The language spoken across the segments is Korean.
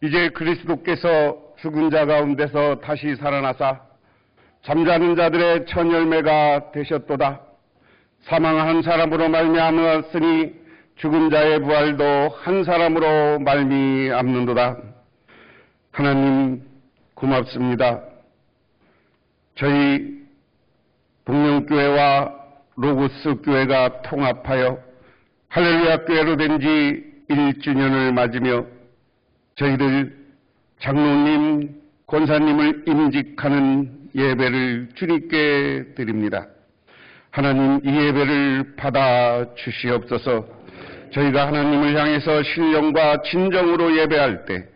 이제 그리스도께서 죽은 자 가운데서 다시 살아나사 잠자는 자들의 첫 열매가 되셨도다. 사망한 사람으로 말미암았으니 죽은 자의 부활도 한 사람으로 말미암는도다. 하나님 고맙습니다. 저희 복령교회와 로고스 교회가 통합하여 할렐루야 교회로 된 지 1주년을 맞으며 저희들 장로님, 권사님을 임직하는 예배를 주님께 드립니다. 하나님 이 예배를 받아 주시옵소서. 저희가 하나님을 향해서 신령과 진정으로 예배할 때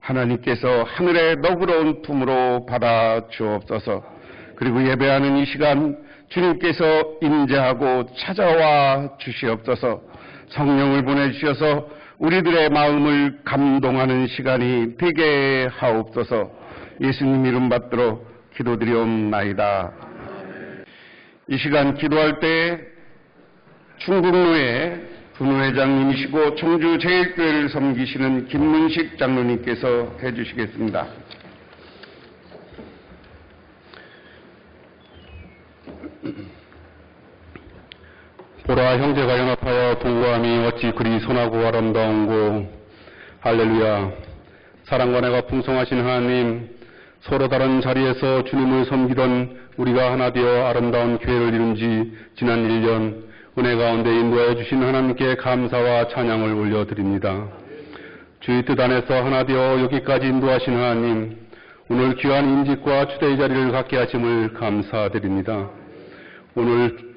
하나님께서 하늘의 너그러운 품으로 받아 주옵소서. 그리고 예배하는 이 시간 주님께서 임재하고 찾아와 주시옵소서. 성령을 보내주셔서 우리들의 마음을 감동하는 시간이 되게 하옵소서. 예수님 이름 받들어 기도드리옵나이다. 이 시간 기도할 때 충북로의 분회장님이시고 청주 제일교회를 섬기시는 김문식 장로님께서 해주시겠습니다. 보라 형제가 연합하여 동거함이 어찌 그리 선하고 아름다운고. 할렐루야. 사랑과 내가 풍성하신 하나님, 서로 다른 자리에서 주님을 섬기던 우리가 하나 되어 아름다운 교회를 이룬 지 지난 1년 은혜 가운데 인도하여 주신 하나님께 감사와 찬양을 올려드립니다. 주의 뜻 안에서 하나 되어 여기까지 인도하신 하나님, 오늘 귀한 임직과 추대의 자리를 갖게 하심을 감사드립니다. 오늘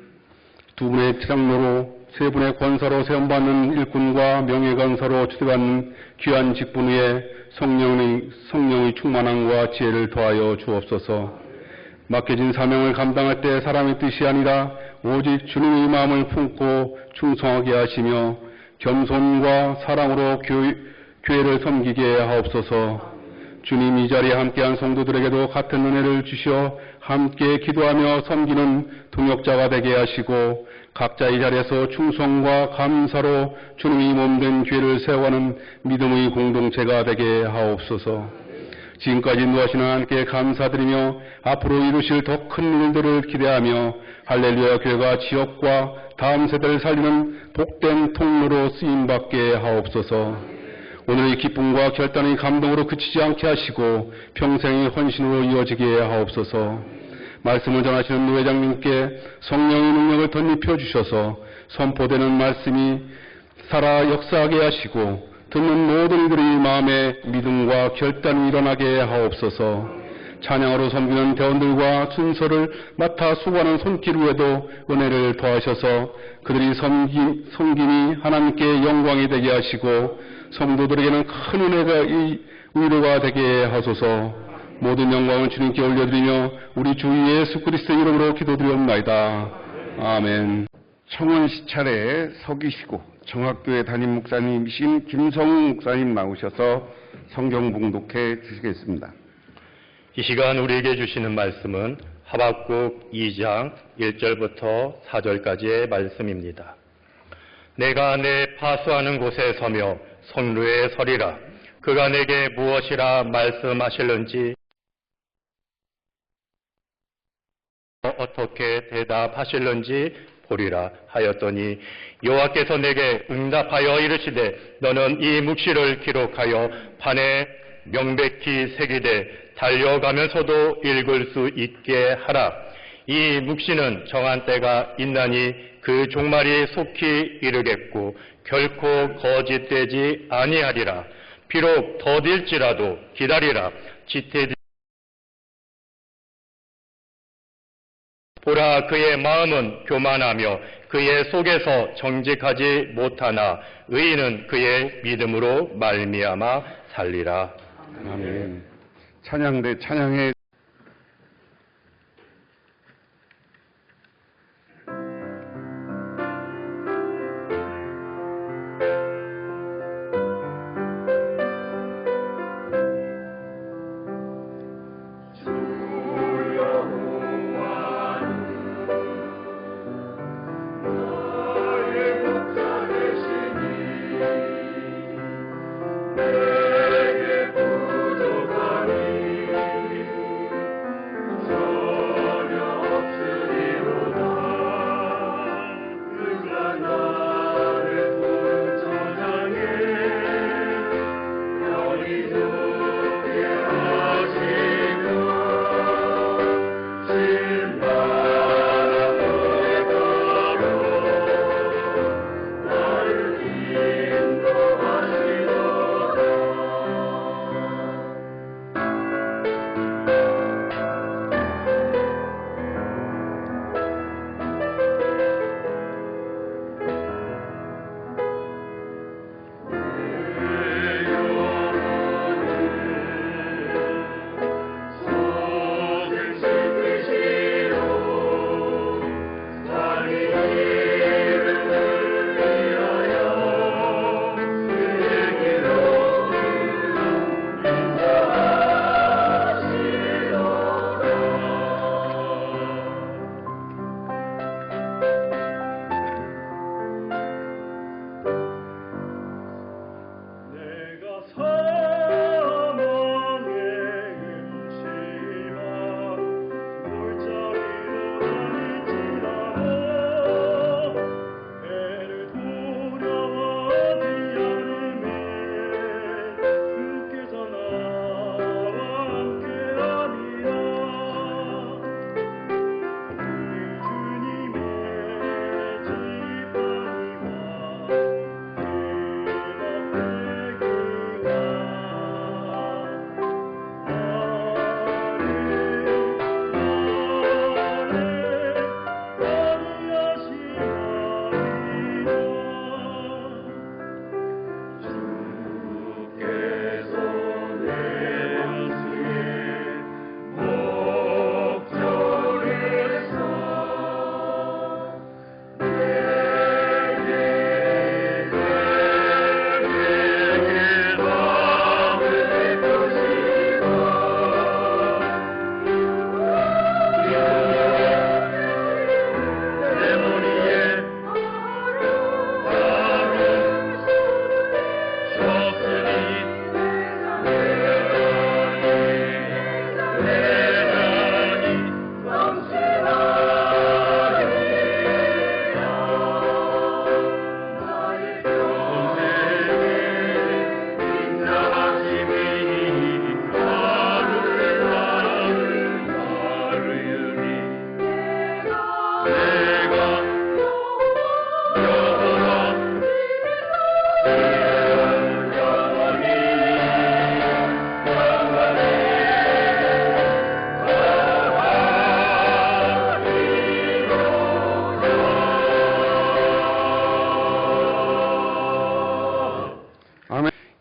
두 분의 장로로 세 분의 권사로 세움받는 일꾼과 명예권사로 추대받는 귀한 직분 위에 성령의 충만함과 지혜를 더하여 주옵소서. 맡겨진 사명을 감당할 때 사람의 뜻이 아니라 오직 주님의 마음을 품고 충성하게 하시며 겸손과 사랑으로 교회를 섬기게 하옵소서. 주님 이 자리에 함께한 성도들에게도 같은 은혜를 주시어 함께 기도하며 섬기는 동역자가 되게 하시고 각자 이 자리에서 충성과 감사로 주님이 몸된 교회를 세워가는 믿음의 공동체가 되게 하옵소서. 지금까지 인도하시는 하나님께 감사드리며 앞으로 이루실 더 큰 일들을 기대하며 할렐루야 교회가 지역과 다음 세대를 살리는 복된 통로로 쓰임받게 하옵소서. 오늘의 기쁨과 결단의 감동으로 그치지 않게 하시고 평생의 헌신으로 이어지게 하옵소서. 말씀을 전하시는 노 회장님께 성령의 능력을 덧입혀 주셔서 선포되는 말씀이 살아 역사하게 하시고 듣는 모든 이들의 마음에 믿음과 결단이 일어나게 하옵소서. 찬양으로 섬기는 대원들과 순서를 맡아 수고하는 손길 위에도 은혜를 더하셔서 그들이 섬김이 하나님께 영광이 되게 하시고 성도들에게는 큰 은혜가 위로가 되게 하소서. 모든 영광을 주님께 올려드리며 우리 주 예수 그리스도 이름으로 기도드리옵나이다. 아멘. 청원 시찰에 서기시고 정학교회 담임 목사님이신 김성웅 목사님 나오셔서 성경 봉독해 주시겠습니다. 이 시간 우리에게 주시는 말씀은 하박국 2장 1절부터 4절까지의 말씀입니다. 내가 내 파수하는 곳에 서며 성루에 서리라. 그가 내게 무엇이라 말씀하실는지 어떻게 대답하실는지 보리라 하였더니 여호와께서 내게 응답하여 이르시되 너는 이 묵시를 기록하여 판에 명백히 새기되 달려가면서도 읽을 수 있게 하라. 이 묵시는 정한 때가 있나니 그 종말이 속히 이르겠고 결코 거짓되지 아니하리라. 비록 더딜지라도 기다리라. 보라 그의 마음은 교만하며 그의 속에서 정직하지 못하나 의인은 그의 믿음으로 말미암아 살리라. 아멘. 찬양대 찬양의 내게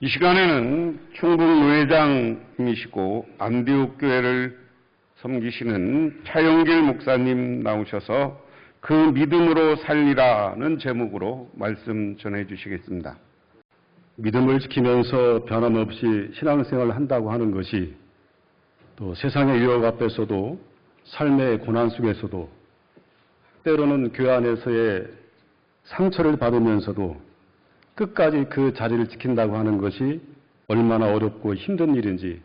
이 시간에는 충북노회장님이시고 안디옥 교회를 섬기시는 차영길 목사님 나오셔서 그 믿음으로 살리라는 제목으로 말씀 전해 주시겠습니다. 믿음을 지키면서 변함없이 신앙생활을 한다고 하는 것이 또 세상의 유혹 앞에서도 삶의 고난 속에서도 때로는 교회 안에서의 상처를 받으면서도 끝까지 그 자리를 지킨다고 하는 것이 얼마나 어렵고 힘든 일인지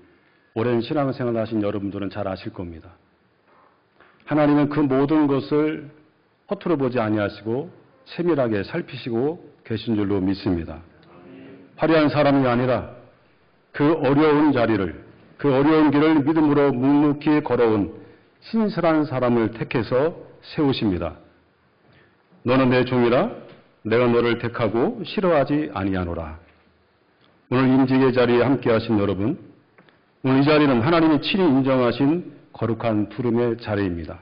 오랜 신앙생활을 하신 여러분들은 잘 아실 겁니다. 하나님은 그 모든 것을 허투루 보지 아니하시고 세밀하게 살피시고 계신 줄로 믿습니다. 화려한 사람이 아니라 그 어려운 자리를, 그 어려운 길을 믿음으로 묵묵히 걸어온 신실한 사람을 택해서 세우십니다. 너는 내 종이라 내가 너를 택하고 싫어하지 아니하노라. 오늘 임직의 자리에 함께 하신 여러분, 오늘 이 자리는 하나님이 친히 인정하신 거룩한 부름의 자리입니다.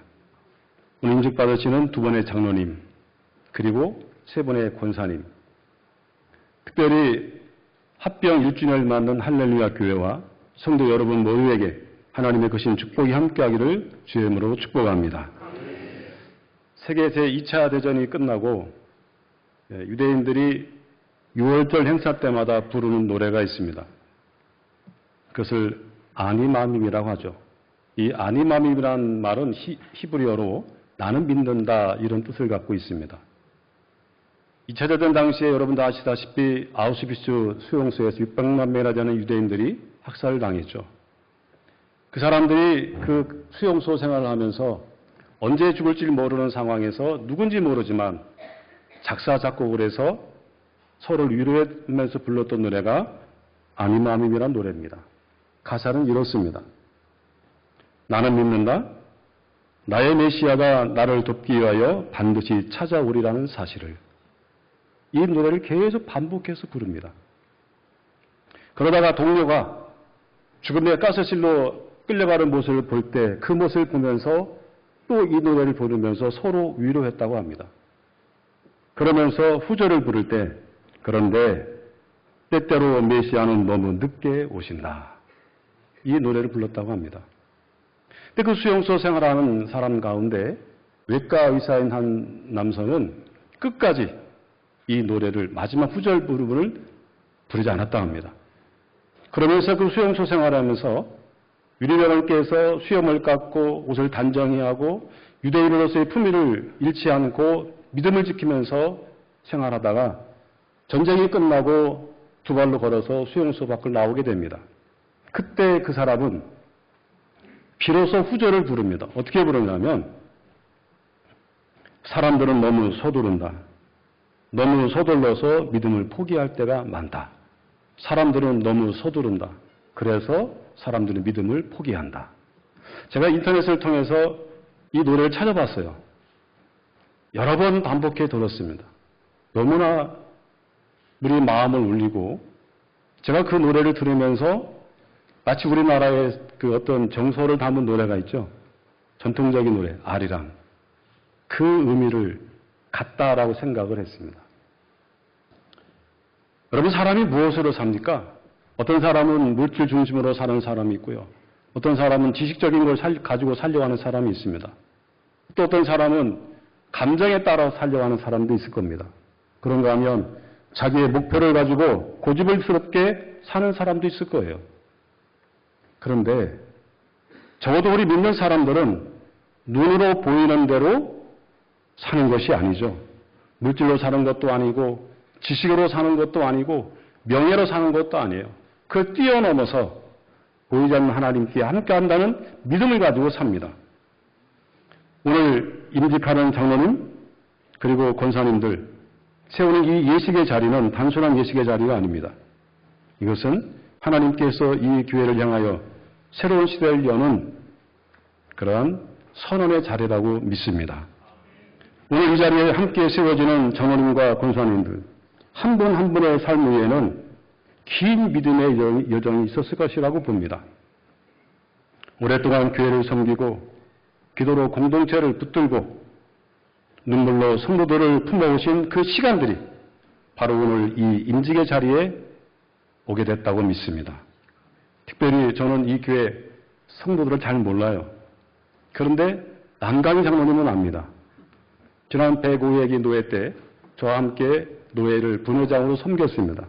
오늘 임직 받으시는 두 분의 장로님, 그리고 세 분의 권사님, 특별히 합병 1주년을 맞는 할렐루야 교회와 성도 여러분 모두에게 하나님의 크신 축복이 함께하기를 주의 이름으로 축복합니다. 세계 제2차 대전이 끝나고 유대인들이 6월절 행사 때마다 부르는 노래가 있습니다. 그것을 아니마밈이라고 하죠. 이 아니마밈이라는 말은 히브리어로 나는 믿는다 이런 뜻을 갖고 있습니다. 2차 대전 당시에 여러분 다 아시다시피 아우슈비츠 수용소에서 600만 명이나 되는 유대인들이 학살을 당했죠. 그 사람들이 그 수용소 생활을 하면서 언제 죽을지 모르는 상황에서 누군지 모르지만 작사 작곡을 해서 서로를 위로하면서 불렀던 노래가 아니마밈이라는 노래입니다. 가사는 이렇습니다. 나는 믿는다. 나의 메시아가 나를 돕기 위하여 반드시 찾아오리라는 사실을. 이 노래를 계속 반복해서 부릅니다. 그러다가 동료가 죽음의 가스실로 끌려가는 모습을 볼 때 그 모습을 보면서 또 이 노래를 부르면서 서로 위로했다고 합니다. 그러면서 후절을 부를 때 그런데 때때로 메시아는 너무 늦게 오신다. 이 노래를 불렀다고 합니다. 근데 그 수용소 생활하는 사람 가운데 외과 의사인 한 남성은 끝까지 이 노래를 마지막 후절 부분을 부르지 않았다 합니다. 그러면서 그 수용소 생활하면서 유리병을께서 수염을 깎고 옷을 단정히 하고 유대인으로서의 품위를 잃지 않고 믿음을 지키면서 생활하다가 전쟁이 끝나고 두 발로 걸어서 수용소 밖을 나오게 됩니다. 그때 그 사람은 비로소 후절을 부릅니다. 어떻게 부르냐면 사람들은 너무 서두른다. 너무 서둘러서 믿음을 포기할 때가 많다. 사람들은 너무 서두른다. 그래서 사람들은 믿음을 포기한다. 제가 인터넷을 통해서 이 노래를 찾아봤어요. 여러 번 반복해 들었습니다. 너무나 우리 마음을 울리고 제가 그 노래를 들으면서 마치 우리나라의 그 어떤 정서를 담은 노래가 있죠. 전통적인 노래, 아리랑. 그 의미를 같다라고 생각을 했습니다. 여러분 사람이 무엇으로 삽니까? 어떤 사람은 물질 중심으로 사는 사람이 있고요. 어떤 사람은 지식적인 걸 가지고 살려고 하는 사람이 있습니다. 또 어떤 사람은 감정에 따라 살려고 하는 사람도 있을 겁니다. 그런가 하면 자기의 목표를 가지고 고집을스럽게 사는 사람도 있을 거예요. 그런데 적어도 우리 믿는 사람들은 눈으로 보이는 대로 사는 것이 아니죠. 물질로 사는 것도 아니고 지식으로 사는 것도 아니고 명예로 사는 것도 아니에요. 그걸 뛰어넘어서 보이지 않는 하나님께 함께한다는 믿음을 가지고 삽니다. 오늘 임직하는 장로님 그리고 권사님들 세우는 이 예식의 자리는 단순한 예식의 자리가 아닙니다. 이것은 하나님께서 이 교회를 향하여 새로운 시대를 여는 그러한 선언의 자리라고 믿습니다. 오늘 이 자리에 함께 세워지는 장로님과 권사님들 한 분 한 분의 삶 위에는 긴 믿음의 여정이 있었을 것이라고 봅니다. 오랫동안 교회를 섬기고 기도로 공동체를 붙들고 눈물로 성도들을 품어오신 그 시간들이 바로 오늘 이 임직의 자리에 오게 됐다고 믿습니다. 특별히 저는 이 교회 성도들을 잘 몰라요. 그런데 남강희 장로님은 압니다. 지난 105회기 노회 때 저와 함께 노회를 분회장으로 섬겼습니다.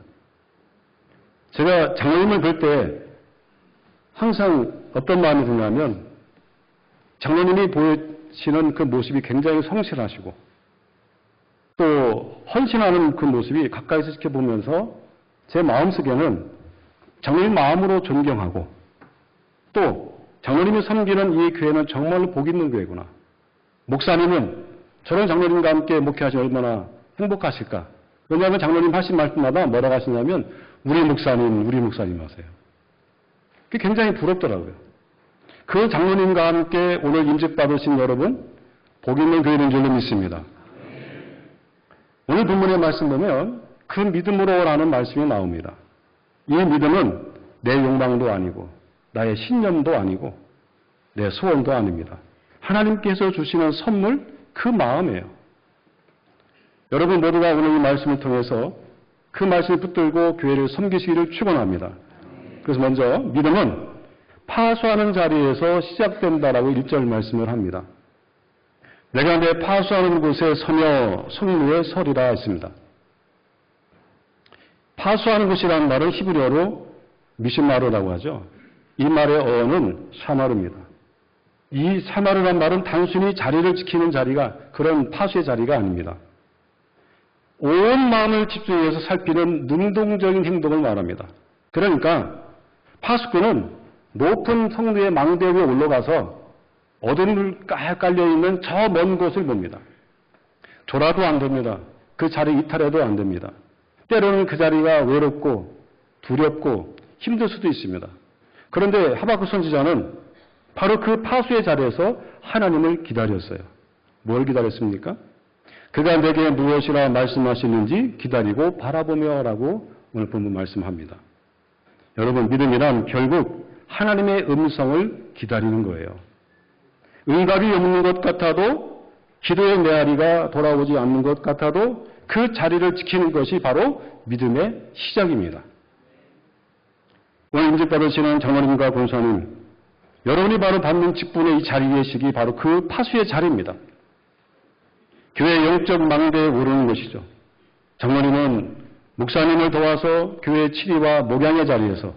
제가 장로님을 볼 때 항상 어떤 마음이 드냐면 장로님이 보이시는 그 모습이 굉장히 성실하시고 또 헌신하는 그 모습이 가까이서 지켜보면서 제 마음속에는 장로님 마음으로 존경하고 또 장로님이 섬기는 이 교회는 정말로 복 있는 교회구나. 목사님은 저런 장로님과 함께 목회하시면 얼마나 행복하실까. 왜냐하면 장로님 하신 말씀마다 뭐라고 하시냐면 우리 목사님 하세요. 그게 굉장히 부럽더라고요. 그 장로님과 함께 오늘 임직받으신 여러분 복 있는 교회인 줄로 믿습니다. 오늘 본문의 말씀 보면 그 믿음으로라는 말씀이 나옵니다. 이 믿음은 내 욕망도 아니고 나의 신념도 아니고 내 소원도 아닙니다. 하나님께서 주시는 선물 그 마음이에요. 여러분 모두가 오늘 이 말씀을 통해서 그 말씀을 붙들고 교회를 섬기시기를 축원합니다. 그래서 먼저 믿음은 파수하는 자리에서 시작된다라고 1절 말씀을 합니다. 내가 내 파수하는 곳에 서며 성루에 서리라 했습니다. 파수하는 곳이라는 말은 히브리어로 미시마르라고 하죠. 이 말의 어원은 샤마르입니다. 이 샤마르란 말은 단순히 자리를 지키는 자리가 그런 파수의 자리가 아닙니다. 온 마음을 집중해서 살피는 능동적인 행동을 말합니다. 그러니까 파수꾼은 높은 성루의 망대 위에 올라가서 어둠을 깔려있는 저 먼 곳을 봅니다. 졸아도 안 됩니다. 그 자리 이탈해도 안 됩니다. 때로는 그 자리가 외롭고 두렵고 힘들 수도 있습니다. 그런데 하박국 선지자는 바로 그 파수의 자리에서 하나님을 기다렸어요. 뭘 기다렸습니까? 그가 내게 무엇이라 말씀하시는지 기다리고 바라보며라고 오늘 본문 말씀합니다. 여러분 믿음이란 결국 하나님의 음성을 기다리는 거예요. 응답이 없는 것 같아도 기도의 메아리가 돌아오지 않는 것 같아도 그 자리를 지키는 것이 바로 믿음의 시작입니다. 오늘 임직받으시는 장로님과 권사님, 여러분이 바로 받는 직분의 이 자리에 계시기 바로 그 파수의 자리입니다. 교회 영적 망대에 오르는 것이죠. 장로님은 목사님을 도와서 교회 치리와 목양의 자리에서,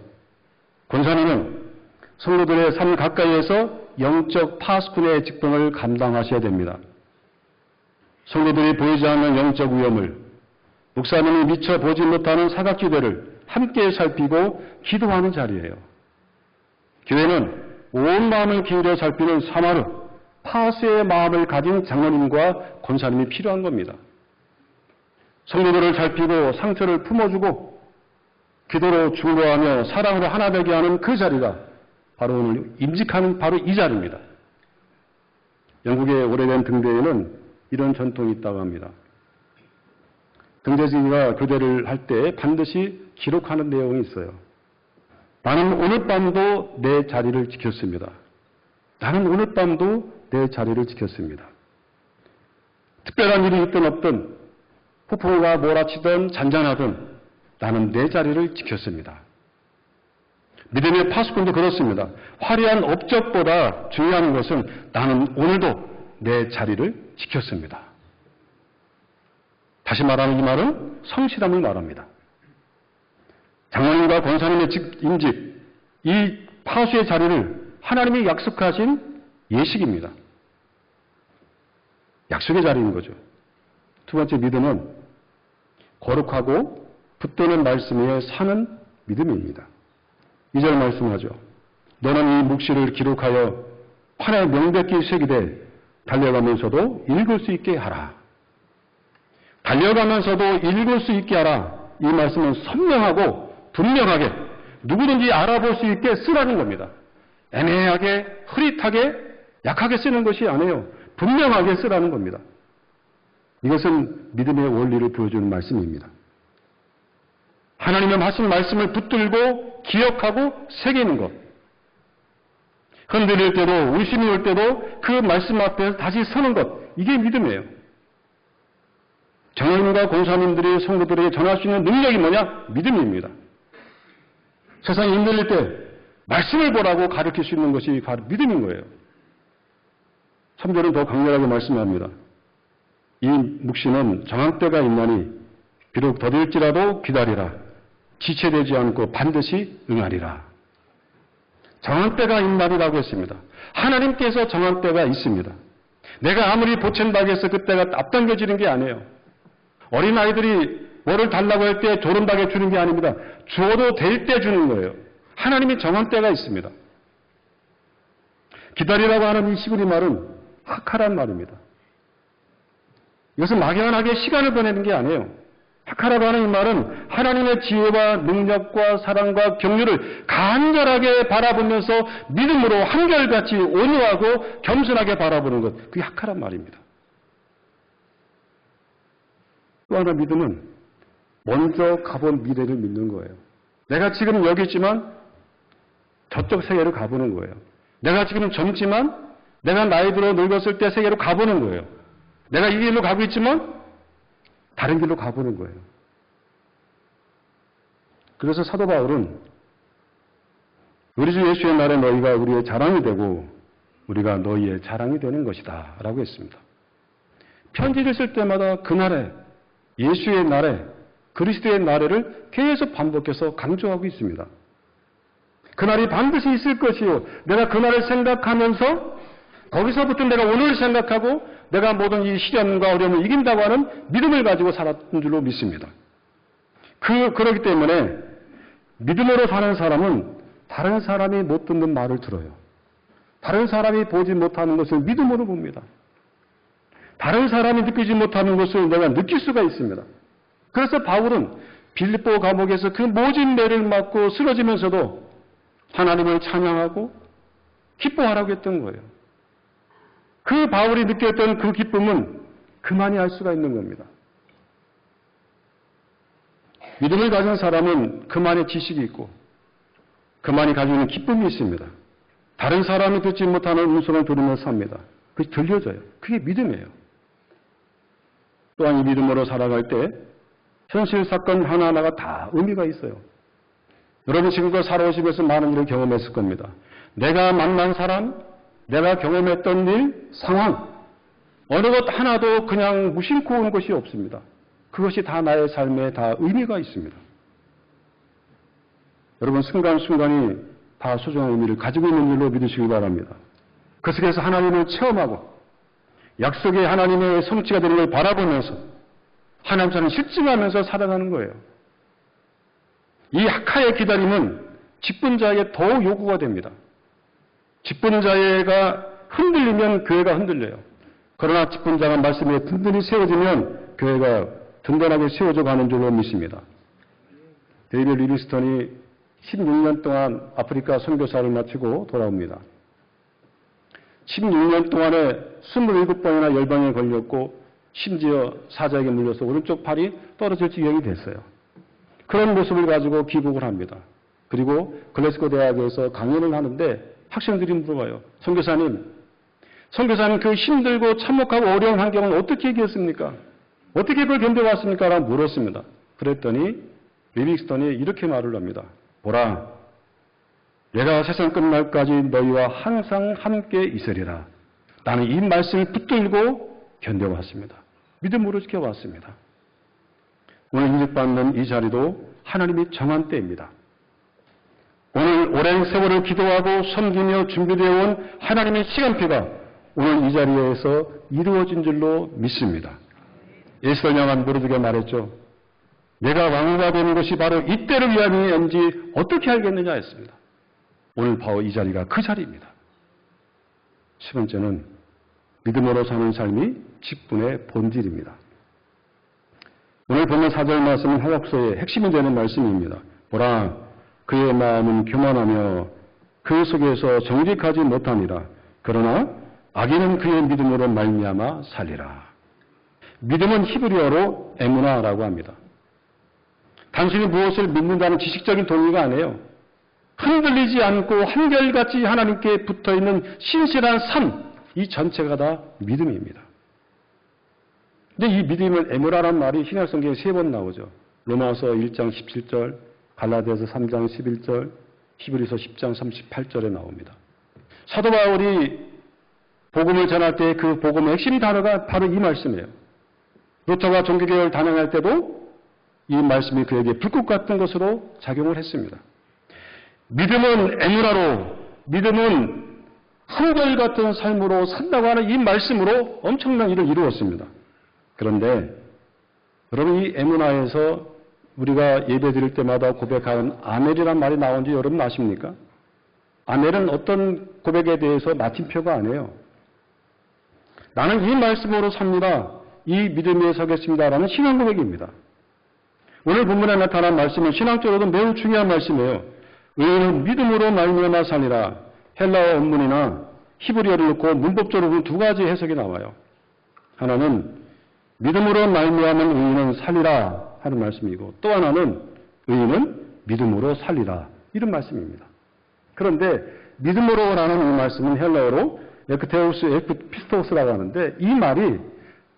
권사님은 성도들의 삶 가까이에서 영적 파수꾼의 직분을 감당하셔야 됩니다. 성도들이 보이지 않는 영적 위험을, 목사님이 미처 보지 못하는 사각지대를 함께 살피고 기도하는 자리예요. 교회는 온 마음을 기울여 살피는 사마르, 파수의 마음을 가진 장로님과 권사님이 필요한 겁니다. 성도들을 살피고 상처를 품어주고 기도로 중보하며 사랑으로 하나 되게 하는 그 자리가 바로 오늘 임직하는 바로 이 자리입니다. 영국의 오래된 등대에는 이런 전통이 있다고 합니다. 등대지기가 교대를 할 때 반드시 기록하는 내용이 있어요. 나는 오늘 밤도 내 자리를 지켰습니다. 나는 오늘 밤도 내 자리를 지켰습니다. 특별한 일이 있든 없든 폭풍우가 몰아치든 잔잔하든 나는 내 자리를 지켰습니다. 믿음의 파수꾼도 그렇습니다. 화려한 업적보다 중요한 것은 나는 오늘도 내 자리를 지켰습니다. 다시 말하는 이 말은 성실함을 말합니다. 장로님과 권사님의 임직, 이 파수의 자리를 하나님이 약속하신 예식입니다. 약속의 자리인 거죠. 두 번째 믿음은 거룩하고 붙드는 말씀 위에 사는 믿음입니다. 2절 말씀하죠. 너는 이 묵시를 기록하여 판에 명백히 새기되 달려가면서도 읽을 수 있게 하라. 달려가면서도 읽을 수 있게 하라. 이 말씀은 선명하고 분명하게 누구든지 알아볼 수 있게 쓰라는 겁니다. 애매하게, 흐릿하게, 약하게 쓰는 것이 아니에요. 분명하게 쓰라는 겁니다. 이것은 믿음의 원리를 보여주는 말씀입니다. 하나님의 하신 말씀을 붙들고 기억하고 새기는 것. 흔들릴 때도 의심이 올 때도 그 말씀 앞에서 다시 서는 것. 이게 믿음이에요. 장로님과 권사님들이 성도들에게 전할 수 있는 능력이 뭐냐? 믿음입니다. 세상이 흔들릴 때 말씀을 보라고 가르칠 수 있는 것이 바로 믿음인 거예요. 3절은 더 강렬하게 말씀합니다. 이 묵시는 정한 때가 있나니 비록 더딜지라도 기다리라. 지체되지 않고 반드시 응하리라. 정한 때가 있나니라고 했습니다. 하나님께서 정한 때가 있습니다. 내가 아무리 보챈다고 해서 그때가 앞당겨지는 게 아니에요. 어린아이들이 뭐를 달라고 할 때 조른다게 주는 게 아닙니다. 줘도 될 때 주는 거예요. 하나님이 정한 때가 있습니다. 기다리라고 하는 이 시그리 말은 하카란 말입니다. 이것은 막연하게 시간을 보내는 게 아니에요. 하카라고 하는 이 말은 하나님의 지혜와 능력과 사랑과 경륜을 간절하게 바라보면서 믿음으로 한결같이 온유하고 겸손하게 바라보는 것. 그게 하카란 말입니다. 또 하나 믿음은 먼저 가본 미래를 믿는 거예요. 내가 지금 여기 있지만 저쪽 세계로 가보는 거예요. 내가 지금 젊지만 내가 나이 들어 늙었을 때 세계로 가보는 거예요. 내가 이 길로 가고 있지만 다른 길로 가보는 거예요. 그래서 사도 바울은 우리 주 예수의 날에 너희가 우리의 자랑이 되고 우리가 너희의 자랑이 되는 것이다 라고 했습니다. 편지를 쓸 때마다 그날에 예수의 날에 그리스도의 날에를 계속 반복해서 강조하고 있습니다. 그날이 반드시 있을 것이요. 내가 그날을 생각하면서 거기서부터 내가 오늘을 생각하고 내가 모든 이 시련과 어려움을 이긴다고 하는 믿음을 가지고 살았던 줄로 믿습니다. 그렇기 때문에 믿음으로 사는 사람은 다른 사람이 못 듣는 말을 들어요. 다른 사람이 보지 못하는 것을 믿음으로 봅니다. 다른 사람이 느끼지 못하는 것을 내가 느낄 수가 있습니다. 그래서 바울은 빌립보 감옥에서 그 모진 매를 맞고 쓰러지면서도 하나님을 찬양하고 기뻐하라고 했던 거예요. 그 바울이 느꼈던 그 기쁨은 그만이 알 수가 있는 겁니다. 믿음을 가진 사람은 그만의 지식이 있고 그만이 가지고 있는 기쁨이 있습니다. 다른 사람이 듣지 못하는 음성을 들으면서 삽니다. 그게 들려져요. 그게 믿음이에요. 또한 이 믿음으로 살아갈 때 현실 사건 하나하나가 다 의미가 있어요. 여러분 지금껏 살아오시면서 많은 일을 경험했을 겁니다. 내가 만난 사람, 내가 경험했던 일, 상황, 어느 것 하나도 그냥 무심코 온 것이 없습니다. 그것이 다 나의 삶에 다 의미가 있습니다. 여러분 순간순간이 다 소중한 의미를 가지고 있는 일로 믿으시기 바랍니다. 그 속에서 하나님을 체험하고 약속의 하나님의 성취가 되는 걸 바라보면서 하나님 사랑을 실증하면서 살아가는 거예요. 이 하카의 기다림은 직분자에게 더욱 요구가 됩니다. 직분자가 흔들리면 교회가 흔들려요. 그러나 직분자가 말씀에 든든히 세워지면 교회가 든든하게 세워져 가는 줄로 믿습니다. 데이비드 리비스턴이 16년 동안 아프리카 선교사를 마치고 돌아옵니다. 16년 동안에 27번이나 열방에 걸렸고 심지어 사자에게 물려서 오른쪽 팔이 떨어질 지경이 됐어요. 그런 모습을 가지고 귀국을 합니다. 그리고 글래스고 대학에서 강연을 하는데 학생들이 물어봐요. 선교사님 그 힘들고 참혹하고 어려운 환경을 어떻게 이겼습니까? 어떻게 그걸 견뎌왔습니까? 라고 물었습니다. 그랬더니 리빙스턴이 이렇게 말을 합니다. 보라, 내가 세상 끝날까지 너희와 항상 함께 있으리라. 나는 이 말씀을 붙들고 견뎌왔습니다. 믿음으로 지켜왔습니다. 오늘 인직받는 이 자리도 하나님이 정한 때입니다. 오늘 오랜 세월을 기도하고 섬기며 준비되어 온 하나님의 시간표가 오늘 이 자리에서 이루어진 줄로 믿습니다. 예수를 향한 무르드게 말했죠. 내가 왕후가 되는 것이 바로 이때를 위함이었는지 어떻게 알겠느냐 했습니다. 오늘 바로 이 자리가 그 자리입니다. 세 번째는 믿음으로 사는 삶이 직분의 본질입니다. 오늘 보면 4절 말씀은 하박서의 핵심이 되는 말씀입니다. 보라, 그의 마음은 교만하며 그 속에서 정직하지 못하니라. 그러나 악인은 그의 믿음으로 말미암아 살리라. 믿음은 히브리어로 에무나라고 합니다. 단순히 무엇을 믿는다는 지식적인 동의가 아니에요. 흔들리지 않고 한결같이 하나님께 붙어있는 신실한 삶, 이 전체가 다 믿음입니다. 근데 이 믿음은 에무라란 말이 신약 성경에 3번 나오죠. 로마서 1장 17절, 갈라디아서 3장 11절, 히브리서 10장 38절에 나옵니다. 사도 바울이 복음을 전할 때 그 복음의 핵심 단어가 바로 이 말씀이에요. 루터가 종교개혁을 단행할 때도 이 말씀이 그에게 불꽃 같은 것으로 작용을 했습니다. 믿음은 에무라로, 믿음은 한결같은 삶으로 산다고 하는 이 말씀으로 엄청난 일을 이루었습니다. 그런데 여러분, 이 에무나에서 우리가 예배 드릴 때마다 고백하는 아멜이란 말이 나온지 여러분 아십니까? 아멜은 어떤 고백에 대해서 마침표가 아니에요. 나는 이 말씀으로 삽니다. 이 믿음에 서겠습니다라는 신앙 고백입니다. 오늘 본문에 나타난 말씀은 신앙적으로도 매우 중요한 말씀이에요. 의인은 믿음으로 말미암아 살리라. 헬라어 원문이나 히브리어를 넣고 문법적으로 두 가지 해석이 나와요. 하나는 믿음으로 말미암은 의인은 살리라 하는 말씀이고, 또 하나는 의인은 믿음으로 살리라 이런 말씀입니다. 그런데 믿음으로라는 이 말씀은 헬라어로 에크테우스, 에크피스토스라고 하는데, 이 말이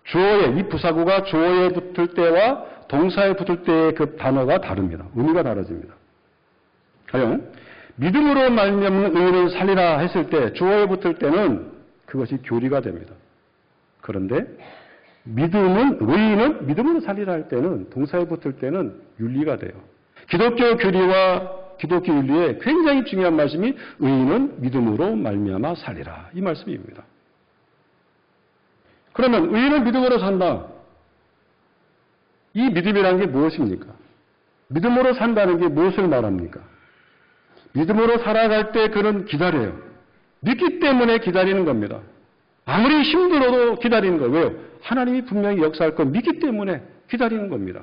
주어에, 이 부사구가 주어에 붙을 때와 동사에 붙을 때의 그 단어가 다릅니다. 의미가 다르집니다. 가령 믿음으로 말미암은 의인을 살리라 했을 때, 주어에 붙을 때는 그것이 교리가 됩니다. 그런데 의인은 믿음으로 살리라 할 때는, 동사에 붙을 때는 윤리가 돼요. 기독교 교리와 기독교 윤리에 굉장히 중요한 말씀이 의인은 믿음으로 말미암아 살리라, 이 말씀입니다. 그러면 의인은 믿음으로 산다. 이 믿음이라는 게 무엇입니까? 믿음으로 산다는 게 무엇을 말합니까? 믿음으로 살아갈 때 그는 기다려요. 믿기 때문에 기다리는 겁니다. 아무리 힘들어도 기다리는 거예요. 왜요? 하나님이 분명히 역사할 걸 믿기 때문에 기다리는 겁니다.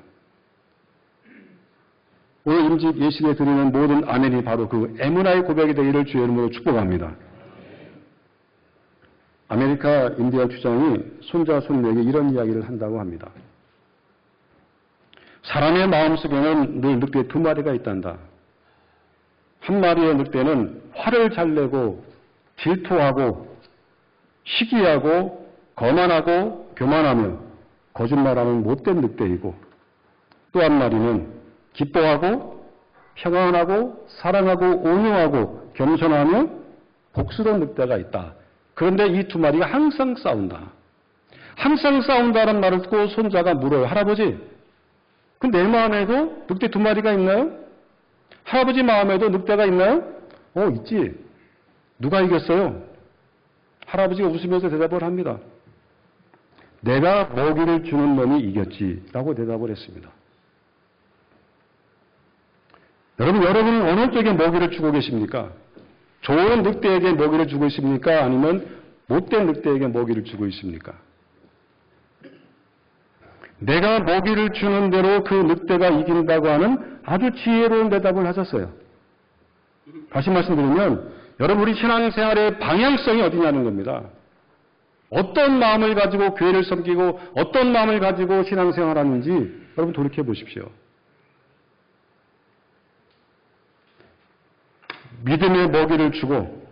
오늘 임직 예식에 드리는 모든 아멘이 바로 그 에무나의 고백이 되기를 주의 이름으로 축복합니다. 아메리카 인디언 주장이 손자 손녀에게 이런 이야기를 한다고 합니다. 사람의 마음속에는 늘 늑대 두 마리가 있단다. 한 마리의 늑대는 화를 잘 내고 질투하고 시기하고 거만하고 교만하며 거짓말하는 못된 늑대이고, 또 한 마리는 기뻐하고 평안하고 사랑하고 온유하고 겸손하며 복스러운 늑대가 있다. 그런데 이 두 마리가 항상 싸운다. 항상 싸운다는 말을 듣고 손자가 물어요. 할아버지, 그 내 마음에도 늑대 두 마리가 있나요? 할아버지 마음에도 늑대가 있나요? 있지. 누가 이겼어요? 할아버지가 웃으면서 대답을 합니다. 내가 먹이를 주는 놈이 이겼지 라고 대답을 했습니다. 여러분은 어느 쪽에 먹이를 주고 계십니까? 좋은 늑대에게 먹이를 주고 있습니까? 아니면 못된 늑대에게 먹이를 주고 있습니까? 내가 먹이를 주는 대로 그 늑대가 이긴다고 하는 아주 지혜로운 대답을 하셨어요. 다시 말씀드리면, 여러분, 우리 신앙생활의 방향성이 어디냐는 겁니다. 어떤 마음을 가지고 교회를 섬기고 어떤 마음을 가지고 신앙생활하는지 여러분 돌이켜 보십시오. 믿음의 먹이를 주고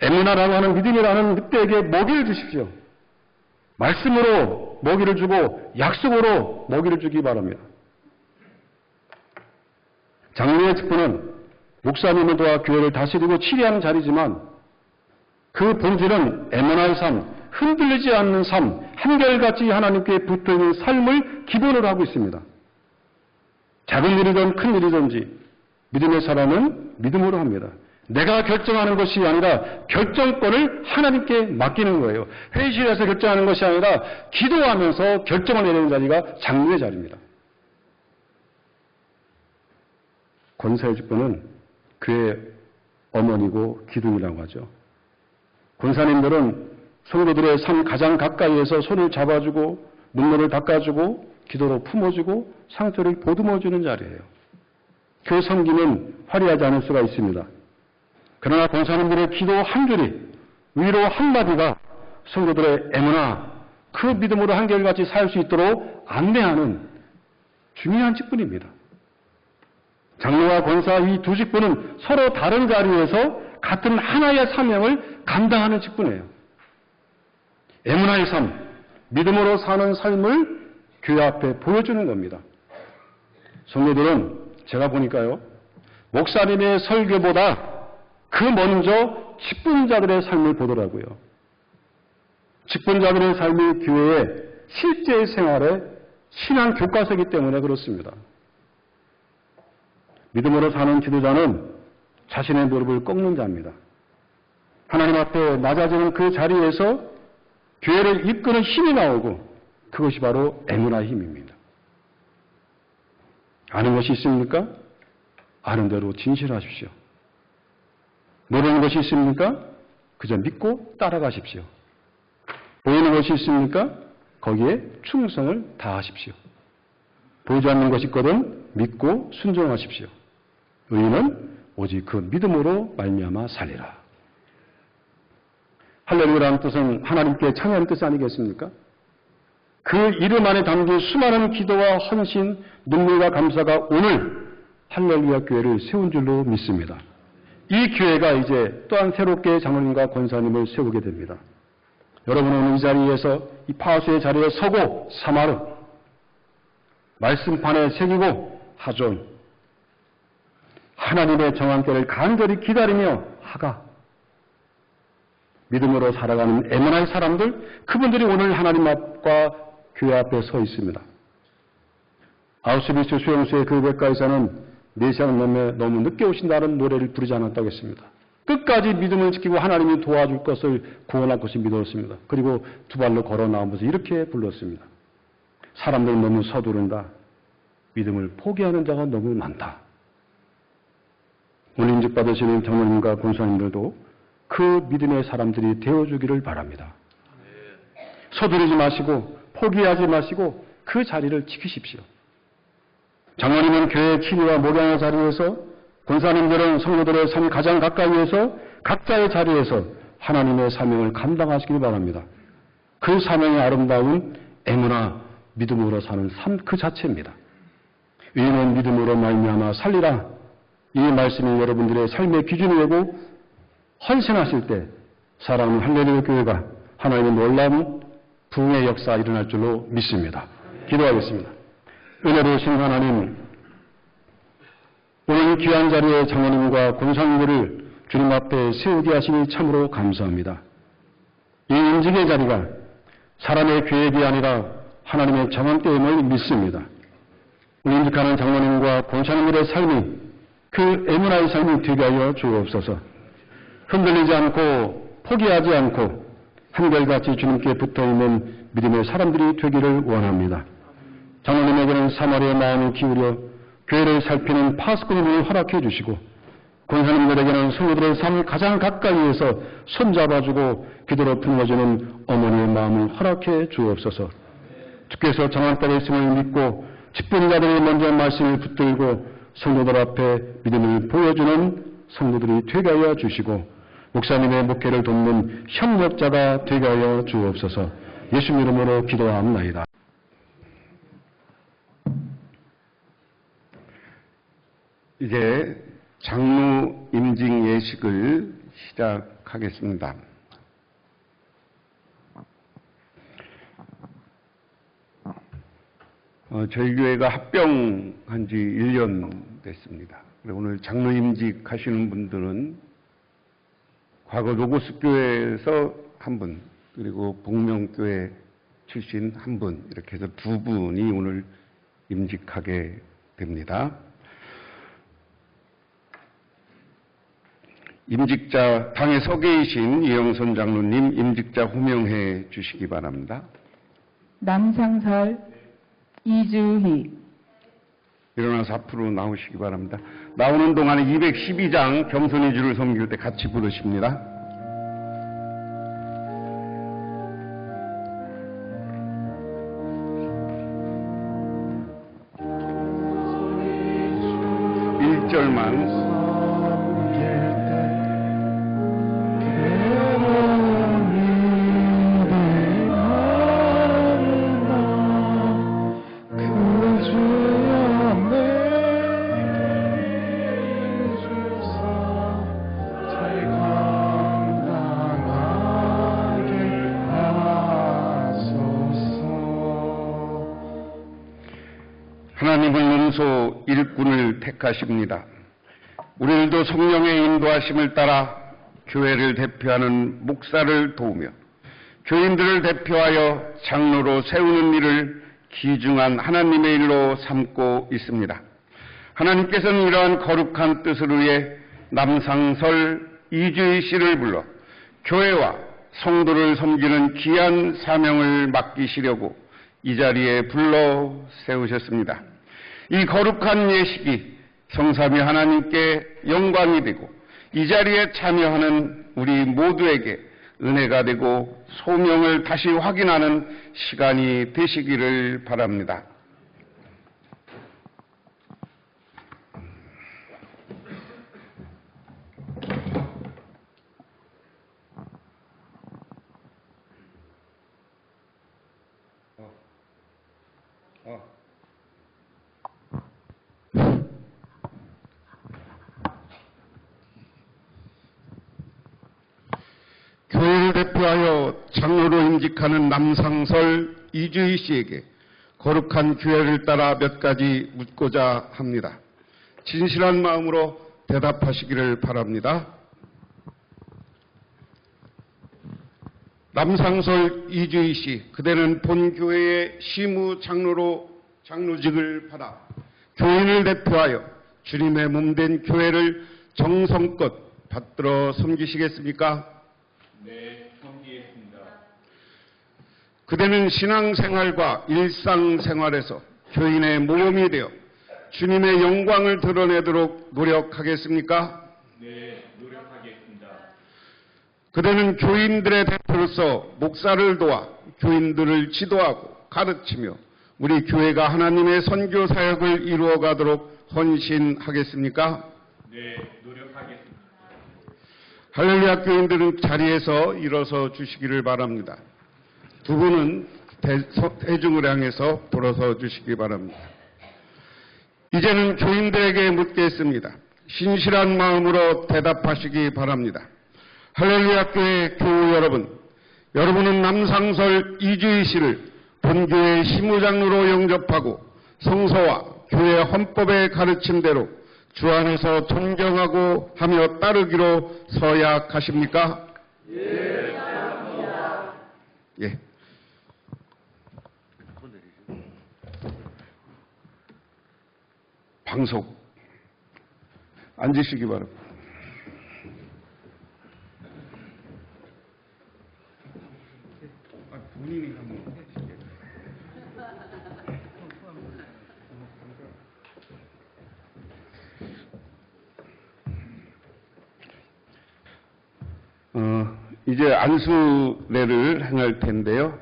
에무나라고 하는 믿음이라는 늑대에게 먹이를 주십시오. 말씀으로 먹이를 주고 약속으로 먹이를 주기 바랍니다. 장로의 직분은 목사님을 도와 교회를 다스리고 치리하는 자리지만 그 본질은 에무나의 삶, 흔들리지 않는 삶, 한결같이 하나님께 붙어있는 삶을 기본으로 하고 있습니다. 작은 일이든 큰 일이든지 믿음의 사람은 믿음으로 합니다. 내가 결정하는 것이 아니라 결정권을 하나님께 맡기는 거예요. 회의실에서 결정하는 것이 아니라 기도하면서 결정을 내리는 자리가 장로의 자리입니다. 권사의 직분은 그의 어머니고 기둥이라고 하죠. 권사님들은 성도들의 삶 가장 가까이에서 손을 잡아주고 눈물을 닦아주고 기도로 품어주고 상처를 보듬어주는 자리예요. 그 섬김은 화려하지 않을 수가 있습니다. 그러나 권사님들의 기도 한 줄이, 위로 한마디가 성도들의 에무나, 그 믿음으로 한결같이 살 수 있도록 안내하는 중요한 직분입니다. 장로와 권사 이 두 직분은 서로 다른 자리에서 같은 하나의 사명을 감당하는 직분이에요. 에무나의 삶, 믿음으로 사는 삶을 교회 앞에 보여주는 겁니다. 성도들은 제가 보니까요, 목사님의 설교보다 그 먼저 직분자들의 삶을 보더라고요. 직분자들의 삶이 교회의 실제 생활의 신앙 교과서이기 때문에 그렇습니다. 믿음으로 사는 지도자는 자신의 무릎을 꺾는 자입니다. 하나님 앞에 낮아지는 그 자리에서 교회를 이끄는 힘이 나오고 그것이 바로 에므나의 힘입니다. 아는 것이 있습니까? 아는 대로 진실하십시오. 모르는 것이 있습니까? 그저 믿고 따라가십시오. 보이는 것이 있습니까? 거기에 충성을 다하십시오. 보이지 않는 것이 있거든 믿고 순종하십시오. 의인은 오직 그 믿음으로 말미암아 살리라. 할렐루야라는 뜻은 하나님께 찬양하는 뜻 아니겠습니까? 그 이름 안에 담긴 수많은 기도와 헌신, 눈물과 감사가 오늘 할렐루야 교회를 세운 줄로 믿습니다. 이 교회가 이제 또한 새롭게 장로님과 권사님을 세우게 됩니다. 여러분은 이 자리에서, 이 파수의 자리에 서고 사마르, 말씀판에 새기고 하존, 하나님의 정한 때를 간절히 기다리며 하가, 믿음으로 살아가는 에므나의 사람들, 그분들이 오늘 하나님 앞과 교회 앞에 서 있습니다. 아우슈비츠 수용소의 그 외과의사는 4시간 너무 늦게 오신다는 노래를 부르지 않았다고 했습니다. 끝까지 믿음을 지키고 하나님이 도와줄 것을 구원할 것을 믿었습니다. 그리고 두 발로 걸어 나오면서 이렇게 불렀습니다. 사람들 너무 서두른다. 믿음을 포기하는 자가 너무 많다. 오늘 인직 받으시는 장로님과 권사님들도 그 믿음의 사람들이 되어주기를 바랍니다. 서두르지 마시고 포기하지 마시고 그 자리를 지키십시오. 장로님은 교회의 치리와 목양의 자리에서, 권사님들은 성도들의 삶 가장 가까이에서 각자의 자리에서 하나님의 사명을 감당하시길 바랍니다. 그 사명의 아름다운 에므나, 믿음으로 사는 삶 그 자체입니다. 의인은 믿음으로 말미암아 살리라. 이 말씀이 여러분들의 삶의 기준이 되고 헌신하실 때 사랑하는 할렐루야 교회가 하나님의 놀라운 부흥의 역사 일어날 줄로 믿습니다. 기도하겠습니다. 은혜로우신 하나님, 오늘 귀한 자리에 장로님과 권사님들을 주님 앞에 세우게 하시니 참으로 감사합니다. 이 인직의 자리가 사람의 계획이 아니라 하나님의 정한 때임을 믿습니다. 우리 인직하는 장로님과 권사님들의 삶이 그 에므나의 삶이 되게 하여 주옵소서. 흔들리지 않고 포기하지 않고 한결같이 주님께 붙어있는 믿음의 사람들이 되기를 원합니다. 장로님에게는 사마리아의 마음을 기울여 교회를 살피는 파수꾼을 허락해 주시고, 권사님들에게는 성도들의 삶 가장 가까이에서 손잡아주고 기도로 품어주는 어머니의 마음을 허락해 주옵소서. 주께서 정한 때가 있음을 믿고 직분자들이 먼저 말씀을 붙들고 성도들 앞에 믿음을 보여주는 성도들이 되게 하여 주시고, 목사님의 목회를 돕는 협력자가 되게 하여 주옵소서. 예수 이름으로 기도합나이다. 이제 장로 임직 예식을 시작하겠습니다. 저희 교회가 합병한 지 1년 됐습니다. 오늘 장로 임직 하시는 분들은 과거 로고스 교회에서 한 분, 그리고 복명교회 출신 한 분, 이렇게 해서 두 분이 오늘 임직하게 됩니다. 임직자, 당에 서 계신 이영선 장로님 임직자 호명해 주시기 바랍니다. 남상설, 이주희. 일어나서 앞으로 나오시기 바랍니다. 나오는 동안에 212장 겸손히 주를 섬길 때 같이 부르십니다. 일절만 하나님은 음소 일꾼을 택하십니다. 우리들도 성령의 인도하심을 따라 교회를 대표하는 목사를 도우며 교인들을 대표하여 장로로 세우는 일을 귀중한 하나님의 일로 삼고 있습니다. 하나님께서는 이러한 거룩한 뜻을 위해 남상설 이주희 씨를 불러 교회와 성도를 섬기는 귀한 사명을 맡기시려고 이 자리에 불러 세우셨습니다. 이 거룩한 예식이 성삼위 하나님께 영광이 되고 이 자리에 참여하는 우리 모두에게 은혜가 되고 소명을 다시 확인하는 시간이 되시기를 바랍니다. 교회를 대표하여 장로로 임직하는 남상설 이주희 씨에게 거룩한 규례를 따라 몇 가지 묻고자 합니다. 진실한 마음으로 대답하시기를 바랍니다. 남상설 이주희 씨, 그대는 본 교회의 시무 장로로 장로직을 받아 교인을 대표하여 주님의 몸된 교회를 정성껏 받들어 섬기시겠습니까? 네, 섬기겠습니다. 그대는 신앙생활과 일상생활에서 교인의 모범이 되어 주님의 영광을 드러내도록 노력하겠습니까? 네, 노력하겠습니다. 그대는 교인들의 대표로서 목사를 도와 교인들을 지도하고 가르치며 우리 교회가 하나님의 선교 사역을 이루어가도록 헌신하겠습니까? 네, 노력하겠습니다. 할렐루야 교인들은 자리에서 일어서 주시기를 바랍니다. 두 분은 대중을 향해서 돌아서 주시기 바랍니다. 이제는 교인들에게 묻겠습니다. 신실한 마음으로 대답하시기 바랍니다. 할렐루야 교회 교우 여러분, 여러분은 남상설 이주희 씨를 본교회 시무장로로 영접하고 성서와 교회 헌법의 가르침대로 주 안에서 존경하고 하며 따르기로 서약하십니까? 예, 사랑합니다. 예. 방송 앉으시기 바랍니다. 본인이 한번 해주시겠어요? 이제 안수례를 행할 텐데요.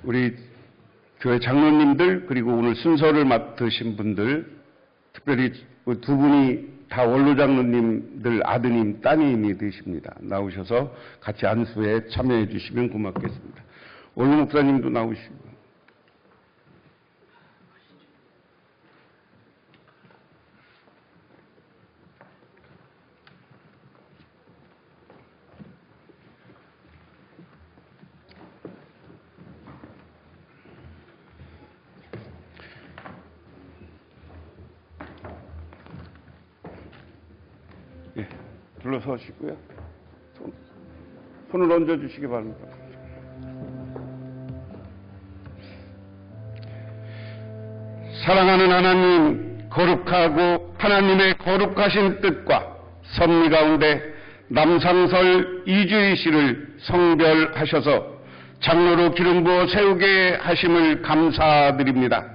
우리 교회 장로님들 그리고 오늘 순서를 맡으신 분들, 특별히 두 분이 다 원로 장로님들 아드님, 따님이 되십니다. 나오셔서 같이 안수에 참여해 주시면 고맙겠습니다. 원로 목사님도 나오시고. 예, 둘러서시고요. 손을 얹어 주시기 바랍니다. 사랑하는 하나님, 거룩하고 하나님의 거룩하신 뜻과 섭리 가운데 남상설 이주희 씨를 성별하셔서 장로로 기름 부어 세우게 하심을 감사드립니다.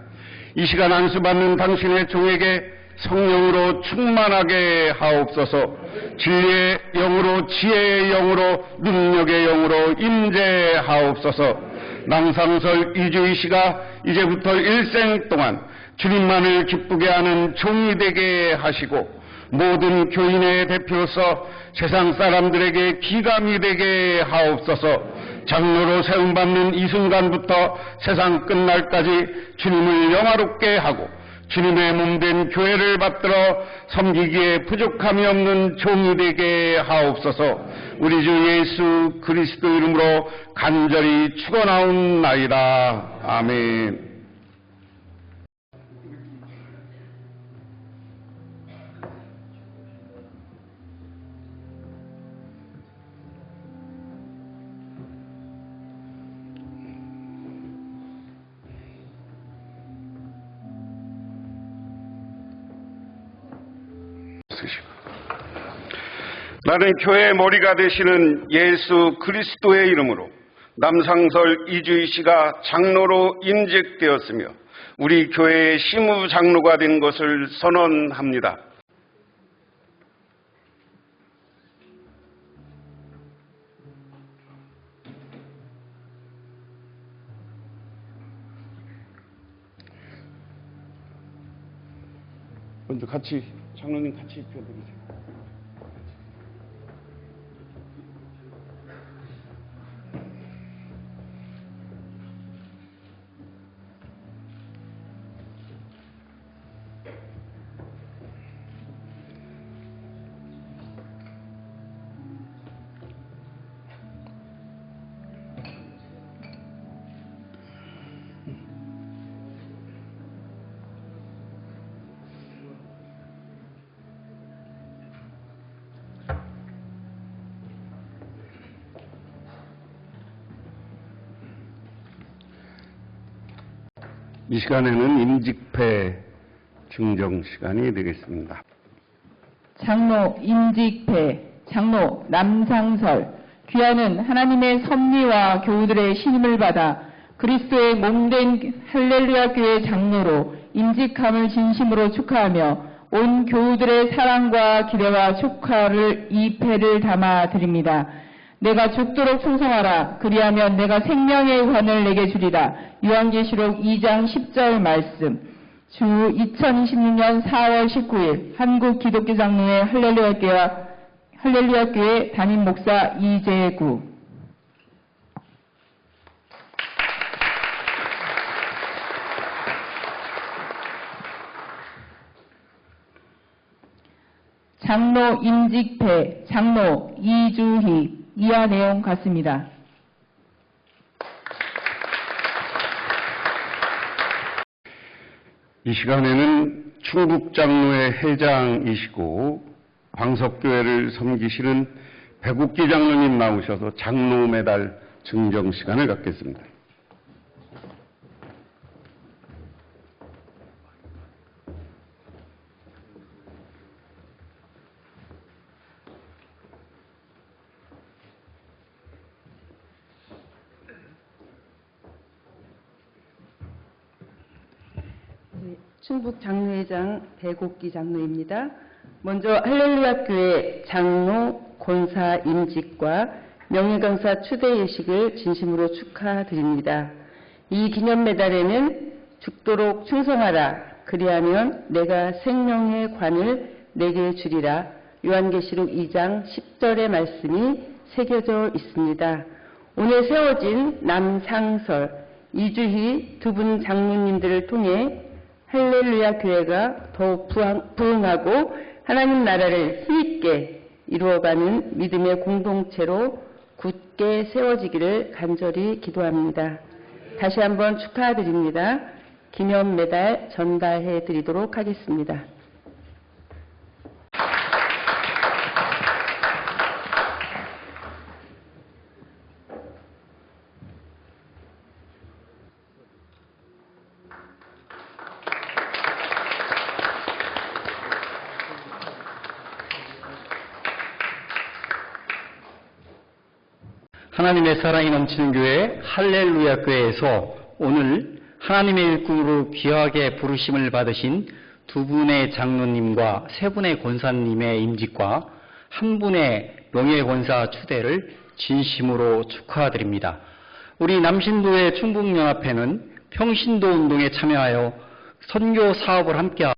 이 시간 안수받는 당신의 종에게 성령으로 충만하게 하옵소서. 진리의 영으로, 지혜의 영으로, 능력의 영으로 임재하옵소서. 남상설 이주희 씨가 이제부터 일생 동안 주님만을 기쁘게 하는 종이 되게 하시고 모든 교인의 대표로서 세상 사람들에게 기감이 되게 하옵소서. 장로로 세움받는 이 순간부터 세상 끝날까지 주님을 영화롭게 하고 주님의 몸된 교회를 받들어 섬기기에 부족함이 없는 종이 되게 하옵소서. 우리 주 예수 그리스도 이름으로 간절히 축원하옵나이다. 아멘. 서시고. 나는 교회의 머리가 되시는 예수 그리스도의 이름으로 남상설 이주희 씨가 장로로 임직되었으며 우리 교회의 시무 장로가 된 것을 선언합니다. 먼저 같이 장로님 같이 입혀드리세요. 이 시간에는 임직패 증정 시간이 되겠습니다. 장로 임직패, 장로 남상설, 귀하는 하나님의 섭리와 교우들의 신임을 받아 그리스도의 몸된 할렐루야 교회 장로로 임직함을 진심으로 축하하며 온 교우들의 사랑과 기대와 축하를 이 패를 담아 드립니다. 내가 죽도록 충성하라. 그리하면 내가 생명의 관을 내게 주리라. 요한계시록 2장 10절 말씀. 주 2026년 4월 19일 한국기독교장로회 할렐루야 교회 담임 목사 이재구. 장로 임직패, 장로 이주희. 이하 내용 같습니다. 이 시간에는 충북장로회 회장이시고 광석교회를 섬기시는 배국기 장로님 나오셔서 장로 메달 증정 시간을 갖겠습니다. 충북장로회장 배곡기 장로입니다. 먼저 할렐루야 교회 장로 권사 임직과 명예강사 추대 예식을 진심으로 축하드립니다. 이 기념 메달에는 죽도록 충성하라. 그리하면 내가 생명의 관을 내게 주리라. 요한계시록 2장 10절의 말씀이 새겨져 있습니다. 오늘 세워진 남상설, 이주희 두 분 장로님들을 통해 할렐루야 교회가 더욱 부흥하고 하나님 나라를 힘있게 이루어가는 믿음의 공동체로 굳게 세워지기를 간절히 기도합니다. 다시 한번 축하드립니다. 기념 메달 전달해 드리도록 하겠습니다. 하나님의 사랑이 넘치는 교회 할렐루야 교회에서 오늘 하나님의 일꾼으로 귀하게 부르심을 받으신 두 분의 장로님과 세 분의 권사님의 임직과 한 분의 명예권사 추대를 진심으로 축하드립니다. 우리 남신도의 충북연합회는 평신도 운동에 참여하여 선교 사업을 함께하고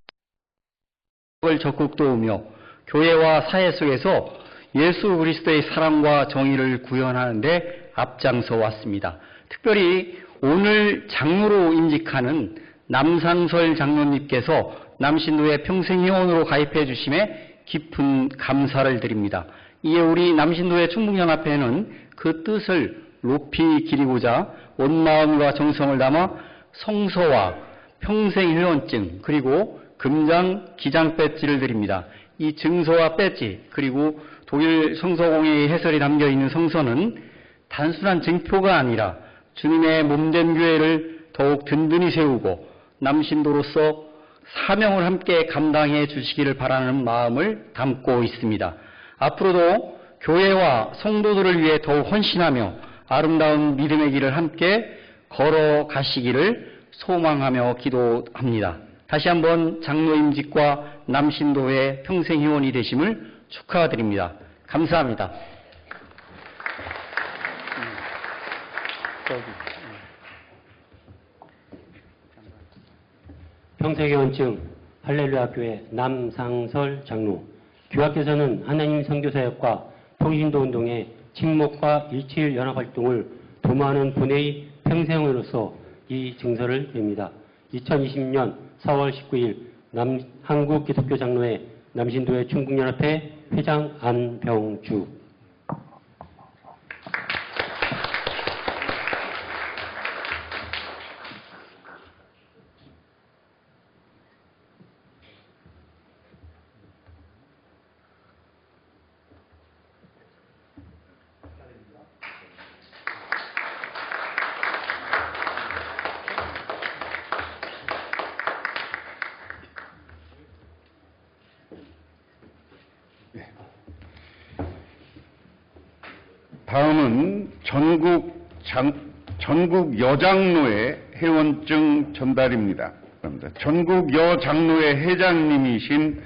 적극 도우며 교회와 사회 속에서 예수 그리스도의 사랑과 정의를 구현하는 데 앞장서 왔습니다. 특별히 오늘 장로로 임직하는 남상설 장로님께서 남신도의 평생회원으로 가입해 주심에 깊은 감사를 드립니다. 이에 우리 남신도의 충북연합회는 그 뜻을 높이 기리고자 온 마음과 정성을 담아 성서와 평생회원증 그리고 금장 기장 배지를 드립니다. 이 증서와 배지 그리고 독일 성서공회의 해설이 담겨있는 성서는 단순한 증표가 아니라 주님의 몸된 교회를 더욱 든든히 세우고 남신도로서 사명을 함께 감당해 주시기를 바라는 마음을 담고 있습니다. 앞으로도 교회와 성도들을 위해 더욱 헌신하며 아름다운 믿음의 길을 함께 걸어가시기를 소망하며 기도합니다. 다시 한번 장로임직과 남신도의 평생회원이 되심을 축하드립니다. 감사합니다. 평생회원증 할렐루야 교회 남상설 장로. 교학에서는 하나님 선교사역과 평신도 운동의 친목과 일치일 연합활동을 도모하는 분의 평생회로서 이 증서를 드립니다. 2020년 4월 19일 한국기독교장로회 남신도회 충북연합회 회장 안병주. 다음은 전국 여장로회 회원증 전달입니다. 전국 여장로회 회장님이신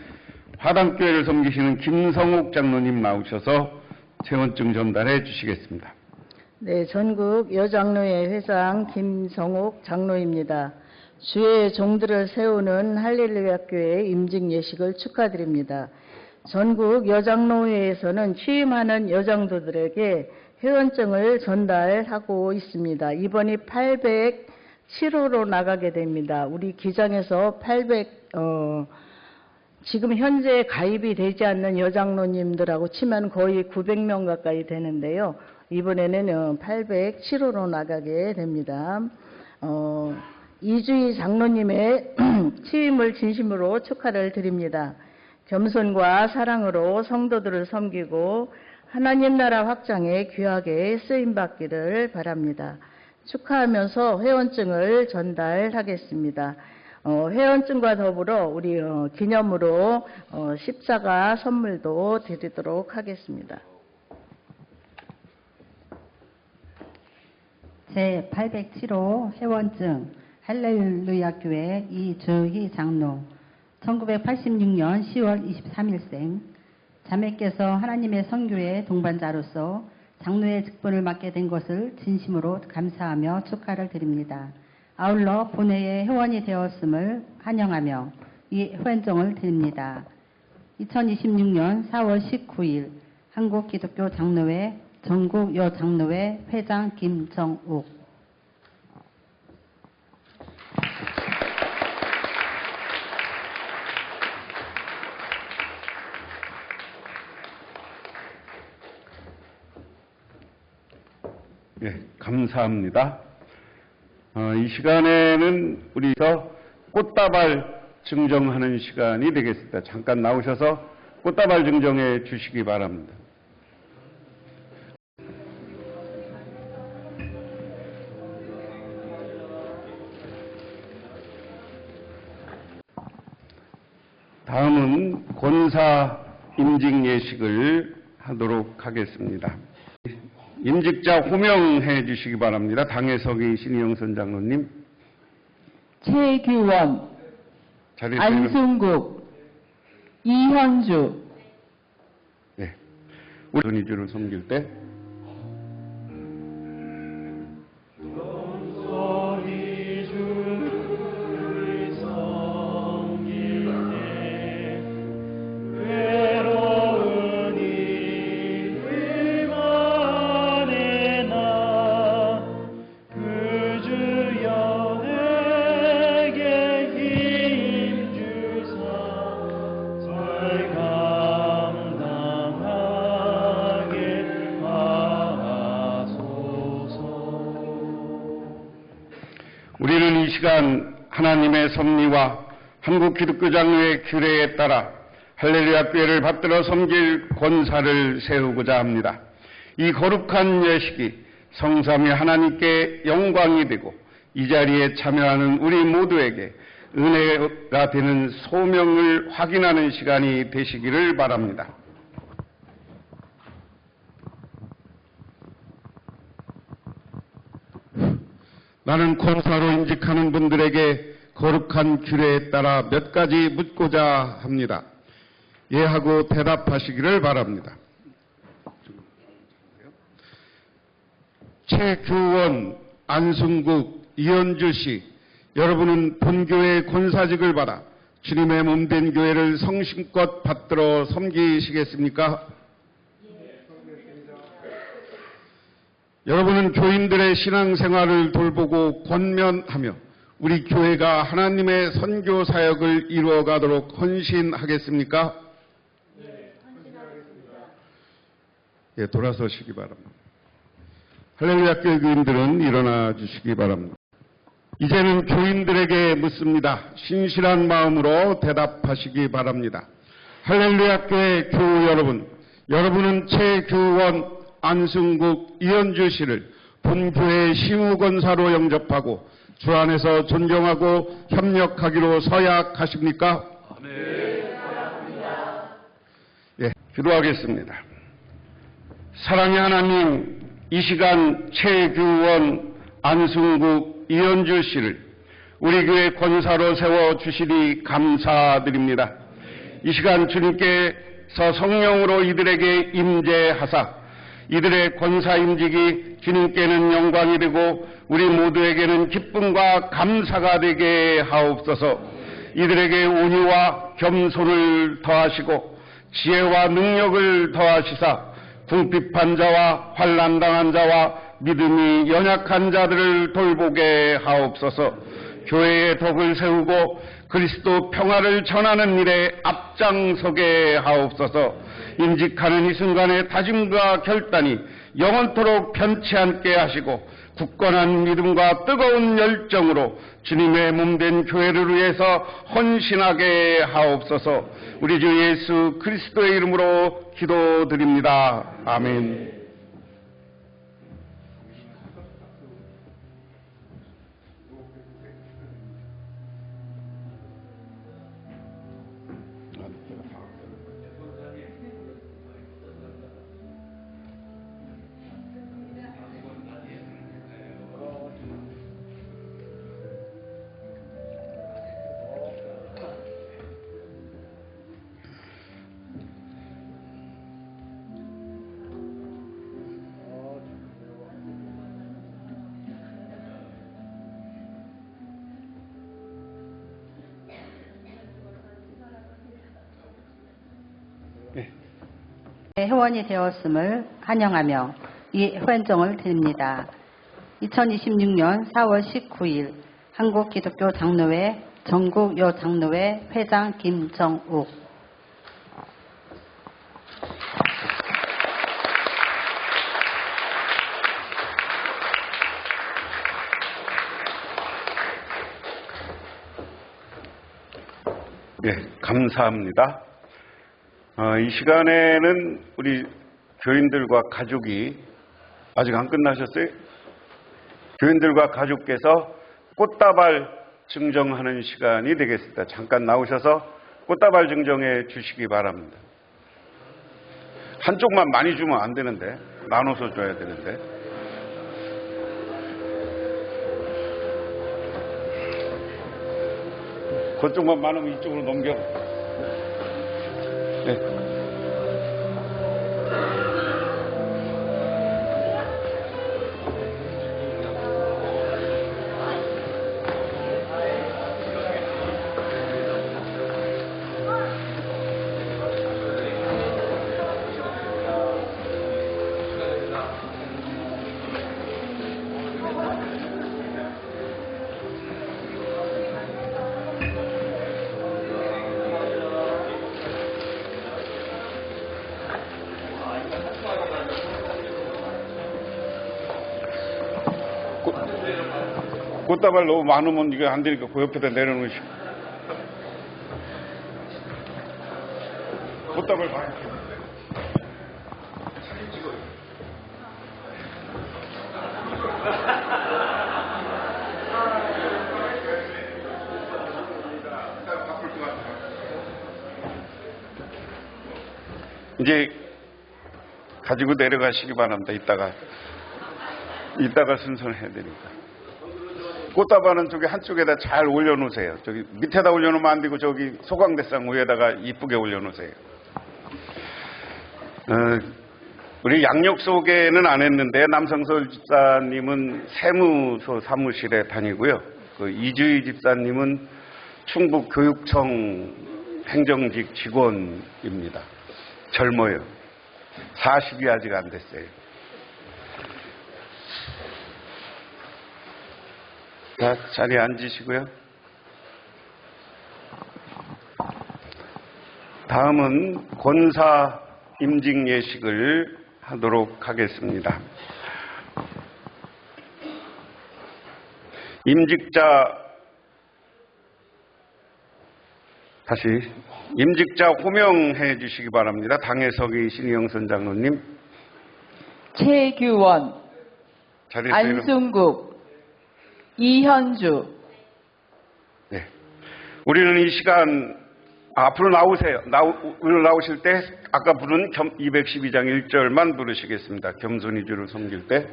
화당교회를 섬기시는 김성옥 장로님 나오셔서 회원증 전달해 주시겠습니다. 네, 전국 여장로회 회장 김성옥 장로입니다. 주의 종들을 세우는 할렐루야 교회 임직 예식을 축하드립니다. 전국 여장로회에서는 취임하는 여장도들에게 회원증을 전달하고 있습니다. 이번이 807호로 나가게 됩니다. 우리 기장에서 지금 현재 가입이 되지 않는 여장로님들하고 치면 거의 900명 가까이 되는데요. 이번에는 807호로 나가게 됩니다. 이주희 장로님의 취임을 진심으로 축하를 드립니다. 겸손과 사랑으로 성도들을 섬기고 하나님 나라 확장에 귀하게 쓰임받기를 바랍니다. 축하하면서 회원증을 전달하겠습니다. 회원증과 더불어 우리 기념으로 십자가 선물도 드리도록 하겠습니다. 제807호 회원증 할렐루야 교회 이주희 장로. 1986년 10월 23일생. 자매께서 하나님의 선교의 동반자로서 장로의 직분을 맡게 된 것을 진심으로 감사하며 축하를 드립니다. 아울러 본회의 회원이 되었음을 환영하며 이 회원증을 드립니다. 2026년 4월 19일 한국기독교장로회 전국여장로회 회장 김정욱. 네, 감사합니다. 이 시간에는 우리서 꽃다발 증정하는 시간이 되겠습니다. 잠깐 나오셔서 꽃다발 증정해 주시기 바랍니다. 다음은 권사 임직 예식을 하도록 하겠습니다. 임직자 호명해 주시기 바랍니다. 당에 서 계신 이영선 장로님. 최규원, 안승국, 이현주. 네, 우리 전이주를 섬길 때 우리는 이 시간 하나님의 섭리와 한국기독교장로회 규례에 따라 할렐루야 교회를 받들어 섬길 권사를 세우고자 합니다. 이 거룩한 예식이 성삼위 하나님께 영광이 되고 이 자리에 참여하는 우리 모두에게 은혜가 되는 소명을 확인하는 시간이 되시기를 바랍니다. 나는 권사로 임직하는 분들에게 거룩한 규례에 따라 몇 가지 묻고자 합니다. 예하고 대답하시기를 바랍니다. 최규원, 안승국, 이현주 씨, 여러분은 본교회 권사직을 받아 주님의 몸된 교회를 성심껏 받들어 섬기시겠습니까? 여러분은 교인들의 신앙생활을 돌보고 권면하며 우리 교회가 하나님의 선교 사역을 이루어가도록 헌신하겠습니까? 네, 헌신하겠습니다. 예, 돌아서시기 바랍니다. 할렐루야 교회 교인들은 일어나 주시기 바랍니다. 이제는 교인들에게 묻습니다. 신실한 마음으로 대답하시기 바랍니다. 할렐루야 교회 교우 여러분, 여러분은 최규원, 안승국, 이현주 씨를 본교회 시무권사로 영접하고 주 안에서 존경하고 협력하기로 서약하십니까? 네, 서약합니다. 예, 기도하겠습니다. 사랑의 하나님, 이 시간 최규원, 안승국, 이현주 씨를 우리 교회 권사로 세워주시니 감사드립니다. 이 시간 주님께서 성령으로 이들에게 임재하사 이들의 권사 임직이 주님께는 영광이 되고 우리 모두에게는 기쁨과 감사가 되게 하옵소서. 이들에게 온유와 겸손을 더하시고 지혜와 능력을 더하시사 궁핍한 자와 환난당한 자와 믿음이 연약한 자들을 돌보게 하옵소서. 교회의 덕을 세우고 그리스도 평화를 전하는 일에 앞장서게 하옵소서. 임직하는 이 순간의 다짐과 결단이 영원토록 변치 않게 하시고 굳건한 믿음과 뜨거운 열정으로 주님의 몸된 교회를 위해서 헌신하게 하옵소서. 우리 주 예수 그리스도의 이름으로 기도드립니다. 아멘. 회원이 되었음을 환영하며 이 회원증을 드립니다. 2026년 4월 19일 한국기독교장로회 전국여장로회 회장 김정욱. 네, 감사합니다. 이 시간에는 우리 교인들과 가족이 아직 안 끝나셨어요? 교인들과 가족께서 꽃다발 증정하는 시간이 되겠습니다. 잠깐 나오셔서 꽃다발 증정해 주시기 바랍니다. 한쪽만 많이 주면 안 되는데, 나눠서 줘야 되는데. 그쪽만 많으면 이쪽으로 넘겨. 네. 꽃다발 너무 많으면 이게 안 되니까 그 옆에다 내려놓으시고. 꽃다발 많이. 사진 찍어요. 이제 가지고 내려가시기 바랍니다. 이따가 순서를 해야 되니까. 꽃다발은 저기 한쪽에다 잘 올려놓으세요. 저기 밑에다 올려놓으면 안 되고 저기 소강대상 위에다가 이쁘게 올려놓으세요. 우리 양력 소개는 안 했는데 남성설 집사님은 세무서 사무실에 다니고요. 그 이주희 집사님은 충북 교육청 행정직 직원입니다. 젊어요. 40이 아직 안 됐어요. 자, 자리에 앉으시고요. 다음은 권사 임직 예식을 하도록 하겠습니다. 임직자 호명해 주시기 바랍니다. 당해석의 신희영 선장로님. 최규원, 자리에서 안승국, 이현주. 네. 우리는 이 시간 앞으로 나오세요. 나오실 때 아까 부른 212장 1절만 부르시겠습니다. 겸손히 주를 섬길 때.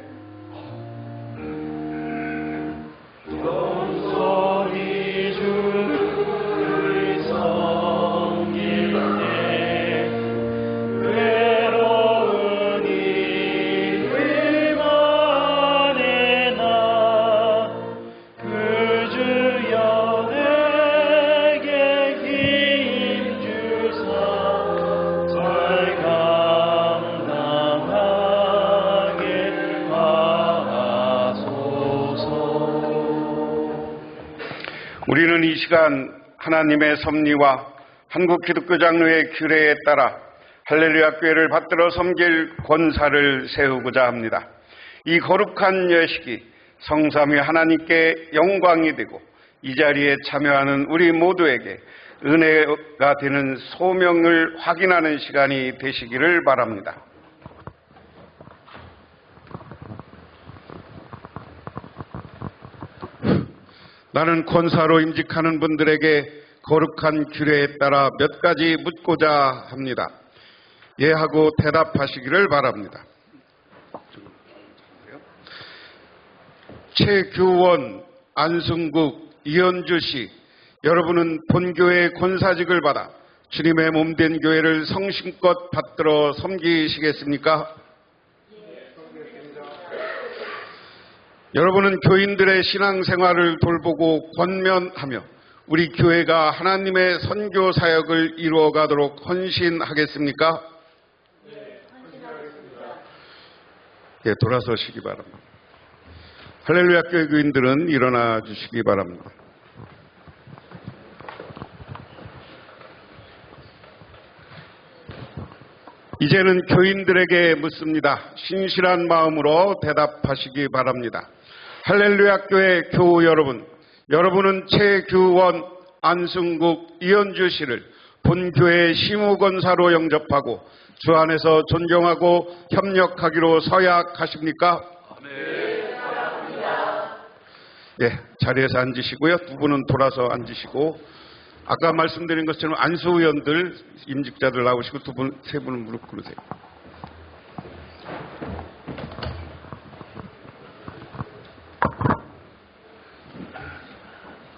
우리는 이 시간 하나님의 섭리와 한국기독교장로회 규례에 따라 할렐루야 교회를 받들어 섬길 권사를 세우고자 합니다. 이 거룩한 예식이 성삼위 하나님께 영광이 되고 이 자리에 참여하는 우리 모두에게 은혜가 되는 소명을 확인하는 시간이 되시기를 바랍니다. 나는 권사로 임직하는 분들에게 거룩한 규례에 따라 몇 가지 묻고자 합니다. 예 하고 대답하시기를 바랍니다. 최규원, 안승국, 이현주 씨, 여러분은 본교회의 권사직을 받아 주님의 몸된 교회를 성심껏 받들어 섬기시겠습니까? 여러분은 교인들의 신앙생활을 돌보고 권면하며 우리 교회가 하나님의 선교 사역을 이루어가도록 헌신하겠습니까? 네, 헌신하겠습니다. 예, 돌아서시기 바랍니다. 할렐루야 교회 교인들은 일어나 주시기 바랍니다. 이제는 교인들에게 묻습니다. 신실한 마음으로 대답하시기 바랍니다. 할렐루야 교회 교우 여러분, 여러분은 최규원, 안승국, 이현주 씨를 본교회 시무권사로 영접하고 주 안에서 존경하고 협력하기로 서약하십니까? 네, 서약합니다. 예, 자리에서 앉으시고요. 두 분은 돌아서 앉으시고 아까 말씀드린 것처럼 안수위원들, 임직자들 나오시고 세 분은 무릎 꿇으세요.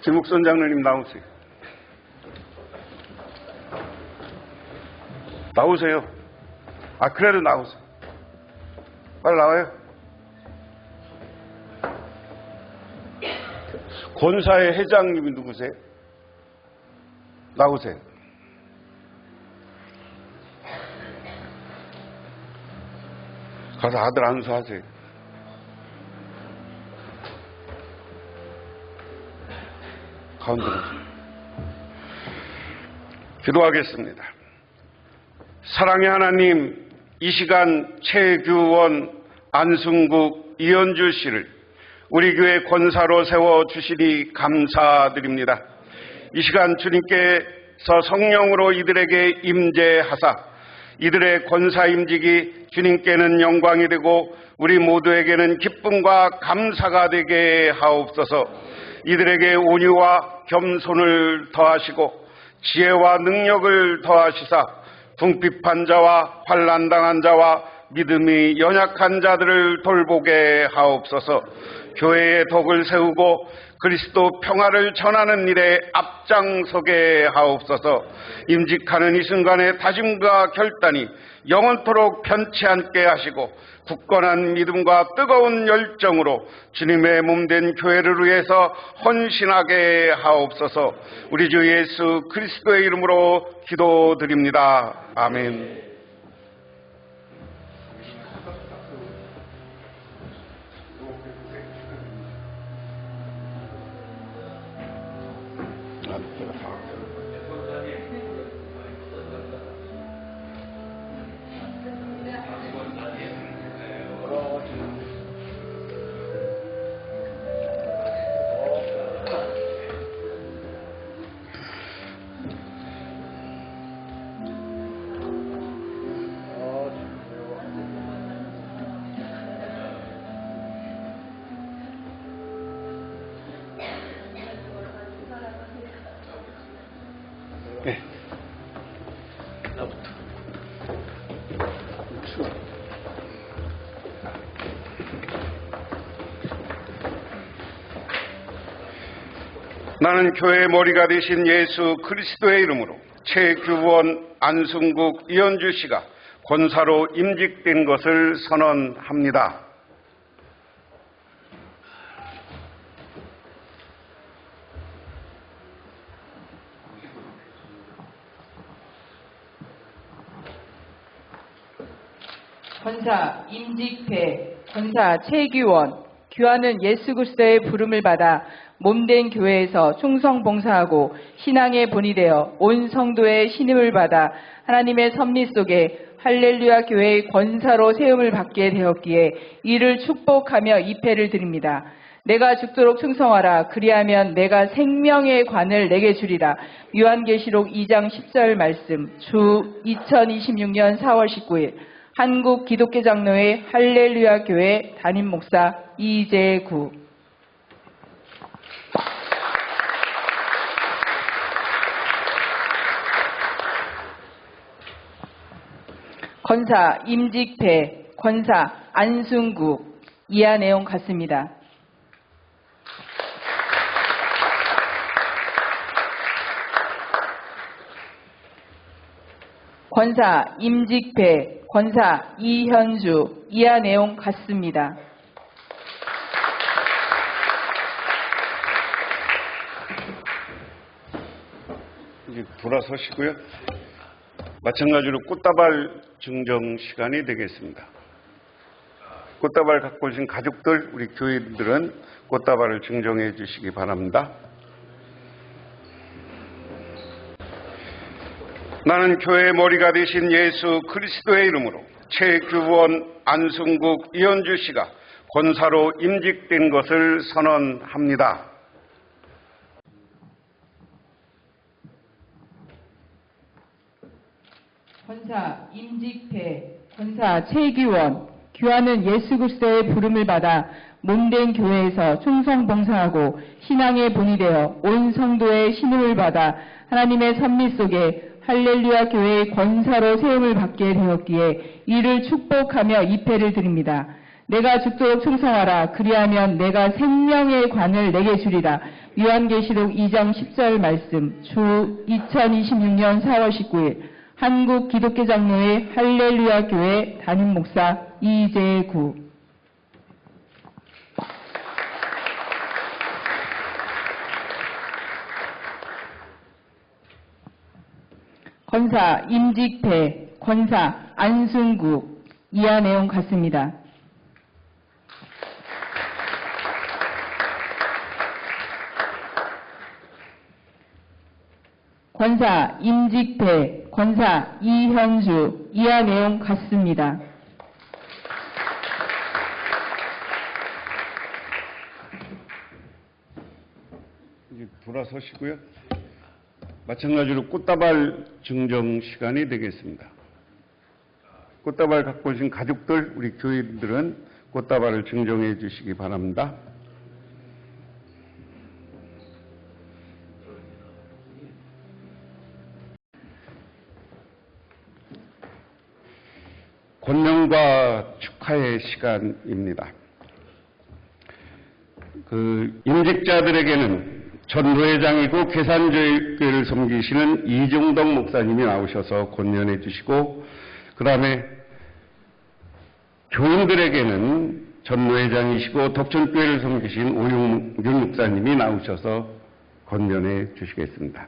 김욱선 장로님 나오세요. 나오세요. 아, 그래도 나오세요. 빨리 나와요. 권사의 회장님이 누구세요? 나오세요. 가서 아들 안수하세요. 가운데로. 기도하겠습니다. 사랑의 하나님, 이 시간 최규원, 안승국, 이현주 씨를 우리 교회 권사로 세워주시니 감사드립니다. 이 시간 주님께서 성령으로 이들에게 임재하사 이들의 권사 임직이 주님께는 영광이 되고 우리 모두에게는 기쁨과 감사가 되게 하옵소서. 이들에게 온유와 겸손을 더하시고 지혜와 능력을 더하시사 궁핍한 자와 환난당한 자와 믿음이 연약한 자들을 돌보게 하옵소서. 교회의 덕을 세우고 그리스도 평화를 전하는 일에 앞장서게 하옵소서. 임직하는 이 순간의 다짐과 결단이 영원토록 변치 않게 하시고 굳건한 믿음과 뜨거운 열정으로 주님의 몸된 교회를 위해서 헌신하게 하옵소서. 우리 주 예수 그리스도의 이름으로 기도드립니다. 아멘. 네. 나는 교회의 머리가 되신 예수 그리스도의 이름으로 최규원, 안승국, 이현주 씨가 권사로 임직된 것을 선언합니다. 권사 임직배, 권사 최규원, 귀하는 예수 그리스도의 부름을 받아 몸된 교회에서 충성 봉사하고 신앙의 본이 되어 온 성도의 신임을 받아 하나님의 섭리 속에 할렐루야 교회의 권사로 세움을 받게 되었기에 이를 축복하며 입회를 드립니다. 내가 죽도록 충성하라. 그리하면 내가 생명의 관을 내게 주리라. 요한계시록 2장 10절 말씀. 주 2026년 4월 19일 한국 기독교 장로회 할렐루야 교회 담임 목사 이재구. 권사 임직배, 권사 안순국. 이하 내용 같습니다. 권사 임직배, 권사 이현주. 이하 내용 같습니다. 이제 돌아서시고요. 마찬가지로 꽃다발 증정 시간이 되겠습니다. 꽃다발 갖고 오신 가족들, 우리 교인들은 꽃다발을 증정해 주시기 바랍니다. 나는 교회의 머리가 되신 예수 그리스도의 이름으로 최규원, 안승국, 이현주 씨가 권사로 임직된 것을 선언합니다. 권사 임직배, 권사 최규원, 귀하는 예수 그리스도의 부름을 받아 몸된 교회에서 충성 봉사하고 신앙의 본이 되어 온 성도의 신임을 받아 하나님의 섭리 속에 할렐루야 교회의 권사로 세움을 받게 되었기에 이를 축복하며 입회를 드립니다. 내가 죽도록 충성하라. 그리하면 내가 생명의 관을 내게 주리라. 요한계시록 2장 10절 말씀. 주 2026년 4월 19일 한국 기독교 장로회 할렐루야 교회 담임 목사 이재구. 권사 임직배, 권사 안순국. 이하 내용 같습니다. 권사 임직배, 권사 이현주. 이하 내용 같습니다. 이제 돌아서시고요. 마찬가지로 꽃다발 증정 시간이 되겠습니다. 꽃다발 갖고 오신 가족들, 우리 교인들은 꽃다발을 증정해 주시기 바랍니다. 권면과 축하의 시간입니다. 임직자들에게는 전도회장이고 계산교회를 섬기시는 이종덕 목사님이 나오셔서 권면해 주시고, 그 다음에 교인들에게는 전도회장이시고 덕천교회를 섬기신 오용균 목사님이 나오셔서 권면해 주시겠습니다.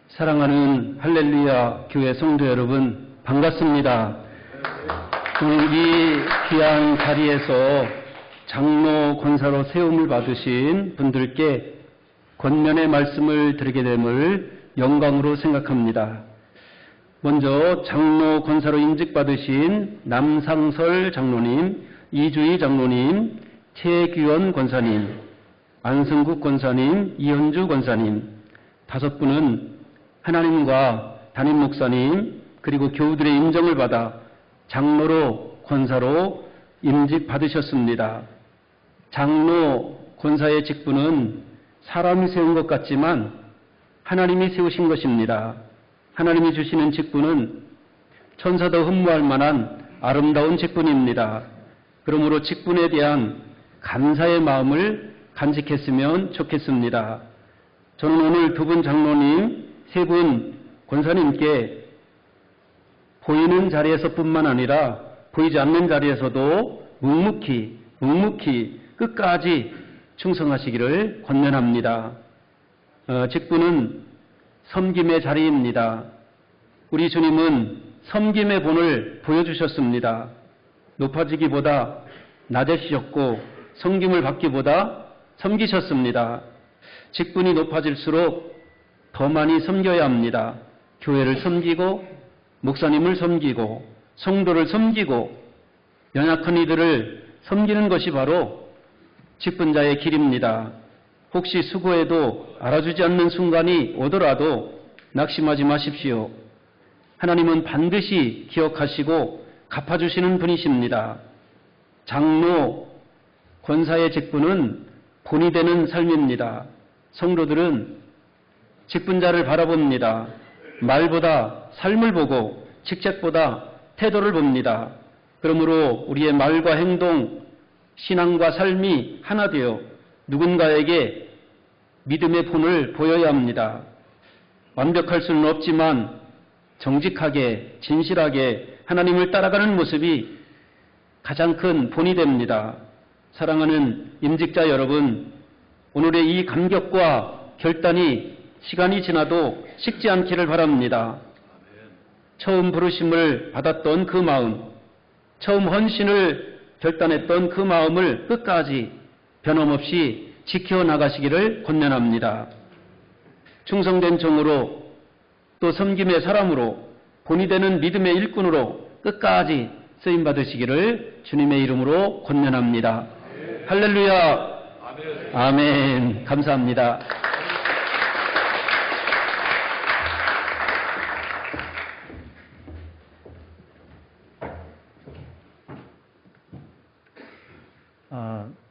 사랑하는 할렐루야 교회 성도 여러분, 반갑습니다. 이 귀한 자리에서 장로 권사로 세움을 받으신 분들께 권면의 말씀을 드리게 됨을 영광으로 생각합니다. 먼저 장로 권사로 임직받으신 남상설 장로님, 이주희 장로님, 최규원 권사님, 안승국 권사님, 이현주 권사님, 5분은 하나님과 담임 목사님 그리고 교우들의 인정을 받아 장로로 권사로 임직받으셨습니다. 장로 권사의 직분은 사람이 세운 것 같지만 하나님이 세우신 것입니다. 하나님이 주시는 직분은 천사도 흠모할 만한 아름다운 직분입니다. 그러므로 직분에 대한 감사의 마음을 간직했으면 좋겠습니다. 저는 오늘 2분 장로님, 3분 권사님께 보이는 자리에서뿐만 아니라 보이지 않는 자리에서도 묵묵히 끝까지 충성하시기를 권면합니다. 직분은 섬김의 자리입니다. 우리 주님은 섬김의 본을 보여주셨습니다. 높아지기보다 낮아지셨고 섬김을 받기보다 섬기셨습니다. 직분이 높아질수록 더 많이 섬겨야 합니다. 교회를 섬기고 목사님을 섬기고 성도를 섬기고 연약한 이들을 섬기는 것이 바로 직분자의 길입니다. 혹시 수고해도 알아주지 않는 순간이 오더라도 낙심하지 마십시오. 하나님은 반드시 기억하시고 갚아주시는 분이십니다. 장로, 권사의 직분은 본이 되는 삶입니다. 성도들은 직분자를 바라봅니다. 말보다 삶을 보고 직책보다 태도를 봅니다. 그러므로 우리의 말과 행동, 신앙과 삶이 하나 되어 누군가에게 믿음의 본을 보여야 합니다. 완벽할 수는 없지만 정직하게, 진실하게 하나님을 따라가는 모습이 가장 큰 본이 됩니다. 사랑하는 임직자 여러분, 오늘의 이 감격과 결단이 시간이 지나도 식지 않기를 바랍니다. 처음 부르심을 받았던 그 마음, 처음 헌신을 결단했던 그 마음을 끝까지 변함없이 지켜나가시기를 권면합니다. 충성된 종으로 또 섬김의 사람으로 본이 되는 믿음의 일꾼으로 끝까지 쓰임받으시기를 주님의 이름으로 권면합니다. 할렐루야! 아멘. 감사합니다.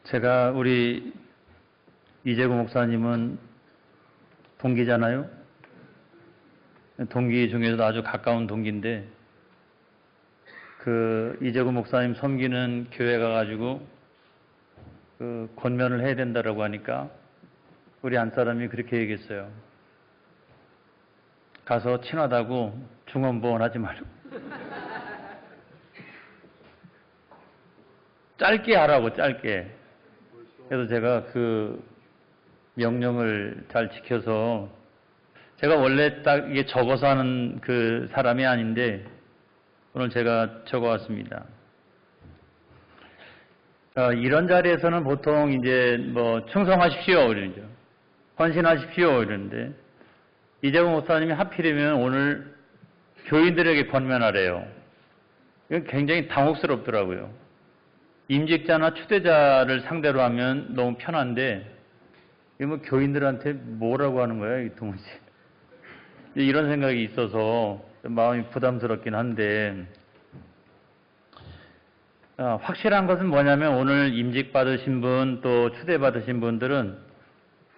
제가 우리 이재구 목사님은 동기잖아요. 동기 중에서도 아주 가까운 동기인데 이재구 목사님 섬기는 교회 가가지고 권면을 해야 된다라고 하니까 우리 안 사람이 그렇게 얘기했어요. 가서 친하다고 중언부언 하지 말고 짧게 하라고, 짧게. 그래서 제가 그 명령을 잘 지켜서, 제가 원래 딱 이게 적어서 하는 그 사람이 아닌데 오늘 제가 적어왔습니다. 이런 자리에서는 보통 이제 뭐 충성하십시오 이러죠. 헌신하십시오 이러는데 이재구 목사님이 하필이면 오늘 교인들에게 권면하래요. 이건 굉장히 당혹스럽더라고요. 임직자나 추대자를 상대로 하면 너무 편한데 이거 뭐 교인들한테 뭐라고 하는 거야 이 도무지. 이런 생각이 있어서 마음이 부담스럽긴 한데 확실한 것은 뭐냐면 오늘 임직받으신 분 또 추대받으신 분들은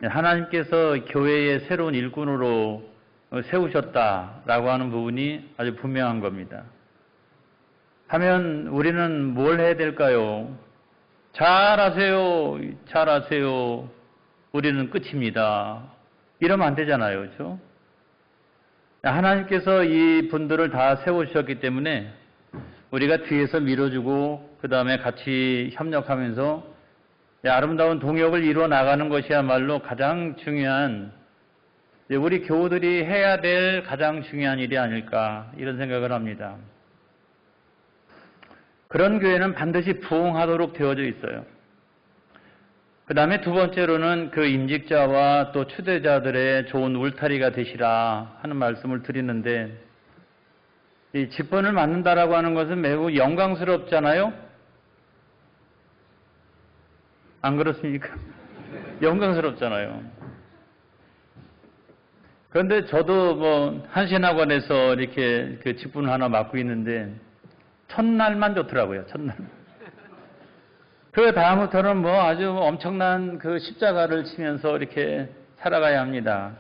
하나님께서 교회의 새로운 일꾼으로 세우셨다라고 하는 부분이 아주 분명한 겁니다. 하면 우리는 뭘 해야 될까요? 잘하세요. 잘하세요. 우리는 끝입니다. 이러면 안 되잖아요. 그렇죠? 하나님께서 이 분들을 다 세우셨기 때문에 우리가 뒤에서 밀어주고 그 다음에 같이 협력하면서 아름다운 동역을 이루어 나가는 것이야말로 가장 중요한 우리 교우들이 해야 될 가장 중요한 일이 아닐까 이런 생각을 합니다. 그런 교회는 반드시 부흥하도록 되어져 있어요. 그 다음에 두 번째로는 그 임직자와 또 추대자들의 좋은 울타리가 되시라 하는 말씀을 드리는데 이 직분을 맡는다라고 하는 것은 매우 영광스럽잖아요? 안 그렇습니까? 영광스럽잖아요. 그런데 저도 뭐 한신학원에서 이렇게 그 직분을 하나 맡고 있는데 첫날만 좋더라고요. 첫날. 그 다음부터는 뭐 아주 엄청난 그 십자가를 치면서 이렇게 살아가야 합니다.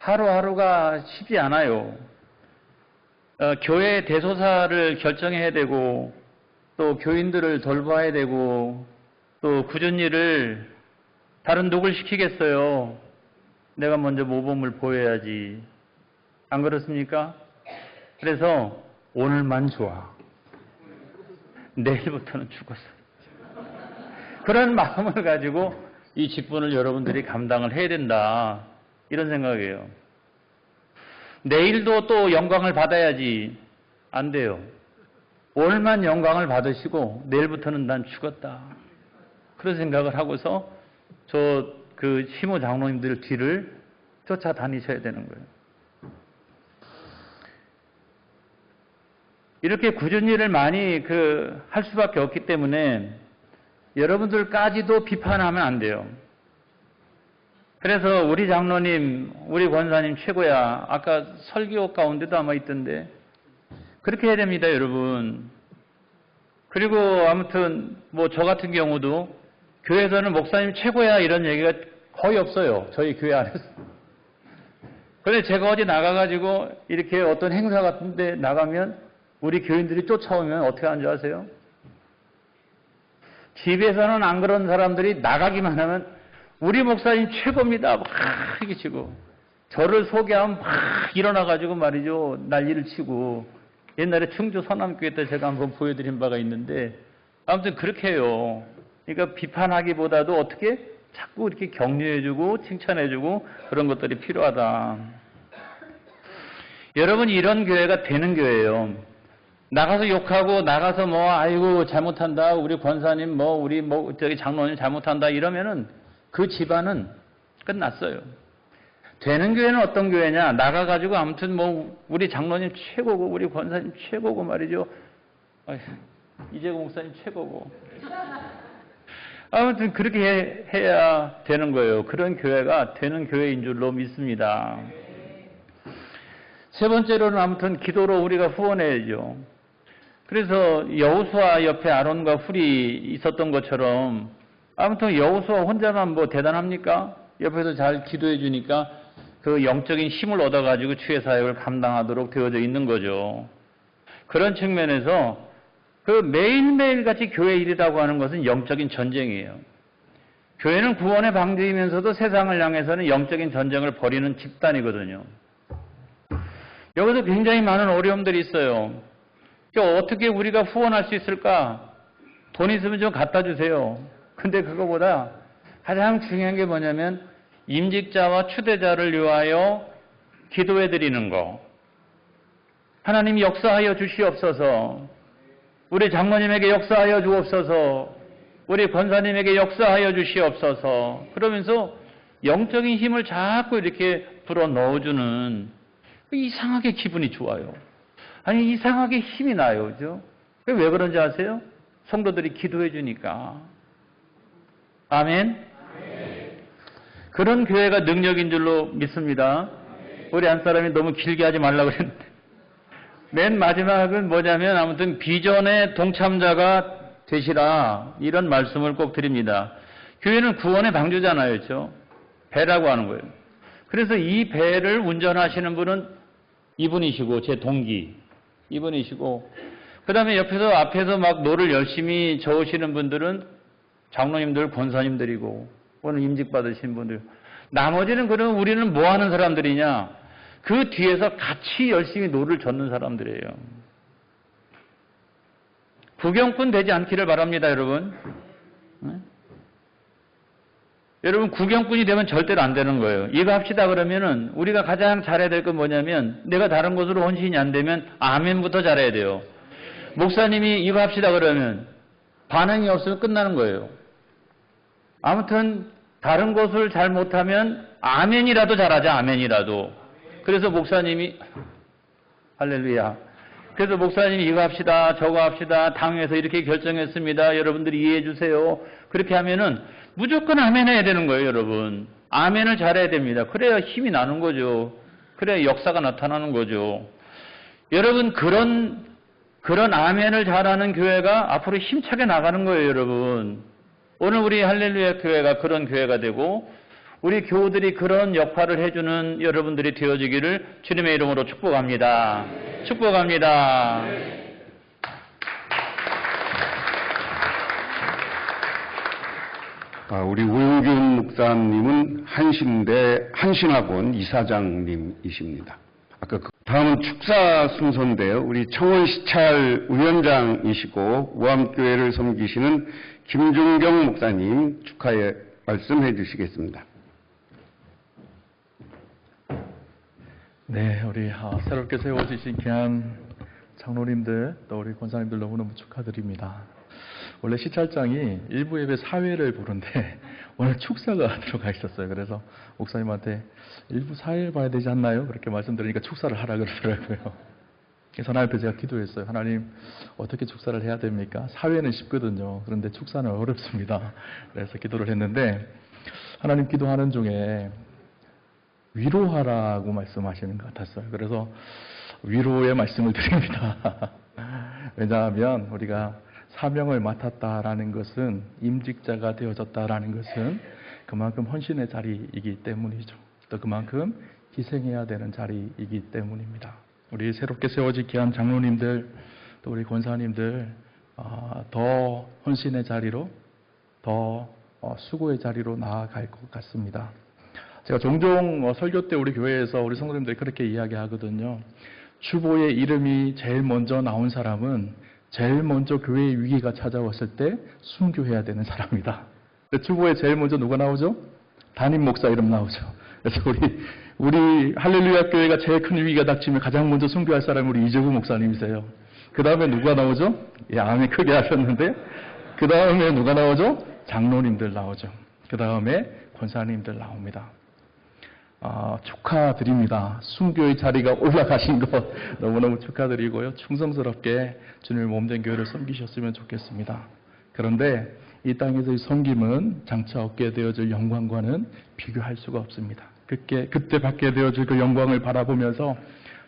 하루하루가 쉽지 않아요. 교회 대소사를 결정해야 되고 또 교인들을 돌봐야 되고 또 굳은 일을 다른 누굴 시키겠어요. 내가 먼저 모범을 보여야지. 안 그렇습니까? 그래서 오늘만 좋아. 내일부터는 죽었어. 그런 마음을 가지고 이 직분을 여러분들이 감당을 해야 된다. 이런 생각이에요. 내일도 또 영광을 받아야지. 안 돼요. 오늘만 영광을 받으시고 내일부터는 난 죽었다. 그런 생각을 하고서 그 시모 장로님들 뒤를 쫓아다니셔야 되는 거예요. 이렇게 굳은 일을 많이 할 수밖에 없기 때문에 여러분들까지도 비판하면 안 돼요. 그래서 우리 장로님, 우리 권사님 최고야. 아까 설교 가운데도 아마 있던데. 그렇게 해야 됩니다, 여러분. 그리고 아무튼 뭐 저 같은 경우도 교회에서는 목사님 최고야 이런 얘기가 거의 없어요. 저희 교회 안에서. 그런데 제가 어디 나가가지고 이렇게 어떤 행사 같은 데 나가면 우리 교인들이 쫓아오면 어떻게 하는 줄 아세요? 집에서는 안 그런 사람들이 나가기만 하면 우리 목사님 최고입니다. 막 이렇게 치고 저를 소개하면 막 일어나가지고 말이죠. 난리를 치고 옛날에 충주 서남교회 때 제가 한번 보여드린 바가 있는데 아무튼 그렇게 해요. 그러니까 비판하기보다도 어떻게 자꾸 이렇게 격려해주고 칭찬해주고 그런 것들이 필요하다. 여러분 이런 교회가 되는 교회예요. 나가서 욕하고 나가서 뭐 아이고 잘못한다 우리 권사님 뭐 우리 뭐 저기 장로님 잘못한다 이러면은 그 집안은 끝났어요. 되는 교회는 어떤 교회냐? 나가가지고 아무튼 뭐 우리 장로님 최고고 우리 권사님 최고고 말이죠. 이재공 목사님 최고고. 아무튼 그렇게 해야 되는 거예요. 그런 교회가 되는 교회인 줄로 믿습니다. 세 번째로는 아무튼 기도로 우리가 후원해야죠. 그래서 여호수아 옆에 아론과 훌이 있었던 것처럼 아무튼 여호수아 혼자만 뭐 대단합니까? 옆에서 잘 기도해 주니까 그 영적인 힘을 얻어가지고 주의 사역을 감당하도록 되어져 있는 거죠. 그런 측면에서 그 매일매일 같이 교회 일이라고 하는 것은 영적인 전쟁이에요. 교회는 구원의 방주이면서도 세상을 향해서는 영적인 전쟁을 벌이는 집단이거든요. 여기서 굉장히 많은 어려움들이 있어요. 어떻게 우리가 후원할 수 있을까? 돈 있으면 좀 갖다 주세요. 근데 그거보다 가장 중요한 게 뭐냐면 임직자와 추대자를 위하여 기도해 드리는 거. 하나님 역사하여 주시옵소서. 우리 장로님에게 역사하여 주옵소서. 우리 권사님에게 역사하여 주시옵소서. 그러면서 영적인 힘을 자꾸 이렇게 불어 넣어주는 이상하게 기분이 좋아요. 아니 이상하게 힘이 나요. 그죠? 왜 그런지 아세요? 성도들이 기도해 주니까. 아멘. 그런 교회가 능력인 줄로 믿습니다. 우리 한 사람이 너무 길게 하지 말라고 그랬는데 맨 마지막은 뭐냐면 아무튼 비전의 동참자가 되시라 이런 말씀을 꼭 드립니다. 교회는 구원의 방주잖아요. 그렇죠? 배라고 하는 거예요. 그래서 이 배를 운전하시는 분은 이분이시고 제 동기 이분이시고 그 다음에 옆에서 앞에서 막 노를 열심히 저으시는 분들은 장로님들, 권사님들이고 오늘 임직 받으신 분들. 나머지는 그럼 우리는 뭐 하는 사람들이냐? 그 뒤에서 같이 열심히 노를 젓는 사람들이에요. 구경꾼 되지 않기를 바랍니다, 여러분. 네? 여러분 구경꾼이 되면 절대로 안 되는 거예요. 이거 합시다 그러면은 우리가 가장 잘해야 될 건 뭐냐면 내가 다른 곳으로 헌신이 안 되면 아멘부터 잘해야 돼요. 목사님이 이거 합시다 그러면 반응이 없으면 끝나는 거예요. 아무튼 다른 곳을 잘 못하면 아멘이라도 잘하자, 아멘이라도. 그래서 목사님이 할렐루야. 그래서 목사님이 이거 합시다, 저거 합시다, 당에서 이렇게 결정했습니다. 여러분들이 이해해 주세요. 그렇게 하면은 무조건 아멘 해야 되는 거예요, 여러분. 아멘을 잘해야 됩니다. 그래야 힘이 나는 거죠. 그래야 역사가 나타나는 거죠. 여러분, 그런 아멘을 잘하는 교회가 앞으로 힘차게 나가는 거예요, 여러분. 오늘 우리 할렐루야 교회가 그런 교회가 되고 우리 교우들이 그런 역할을 해주는 여러분들이 되어지기를 주님의 이름으로 축복합니다. 축복합니다. 우리 우영균 목사님은 한신대 한신학원 이사장님이십니다. 아까 다음은 축사 순서인데요. 우리 청원시찰 위원장이시고 우암교회를 섬기시는 김중경 목사님 축하의 말씀해 주시겠습니다. 네, 우리 새롭게 세워지신 귀한 장로님들 또 우리 권사님들 너무너무 축하드립니다. 원래 시찰장이 일부 예배 사회를 보는데 오늘 축사가 들어가 있었어요. 그래서 목사님한테 일부 사회를 봐야 되지 않나요? 그렇게 말씀드리니까 축사를 하라 그러더라고요. 그래서 하나님 앞에 제가 기도했어요. 하나님 어떻게 축사를 해야 됩니까? 사회는 쉽거든요. 그런데 축사는 어렵습니다. 그래서 기도를 했는데 하나님 기도하는 중에 위로하라고 말씀하시는 것 같았어요. 그래서 위로의 말씀을 드립니다. 왜냐하면 우리가 사명을 맡았다라는 것은 임직자가 되어졌다라는 것은 그만큼 헌신의 자리이기 때문이죠. 또 그만큼 희생해야 되는 자리이기 때문입니다. 우리 새롭게 세워진 귀한 장로님들 또 우리 권사님들 더 헌신의 자리로 더 수고의 자리로 나아갈 것 같습니다. 제가 종종 설교 때 우리 교회에서 우리 성도님들이 그렇게 이야기하거든요. 주보의 이름이 제일 먼저 나온 사람은 제일 먼저 교회의 위기가 찾아왔을 때 순교해야 되는 사람이다. 주보에 제일 먼저 누가 나오죠? 담임 목사 이름 나오죠. 그래서 우리 할렐루야 교회가 제일 큰 위기가 닥치면 가장 먼저 순교할 사람이 우리 이재구 목사님이세요. 그 다음에 누가 나오죠? 예, 아멘 크게 하셨는데 그 다음에 누가 나오죠? 장로님들 나오죠. 그 다음에 권사님들 나옵니다. 축하드립니다. 순교의 자리가 올라가신 것 너무너무 축하드리고요. 충성스럽게 주님의 몸된 교회를 섬기셨으면 좋겠습니다. 그런데 이 땅에서의 섬김은 장차 얻게 되어질 영광과는 비교할 수가 없습니다. 그때 받게 되어질 그 영광을 바라보면서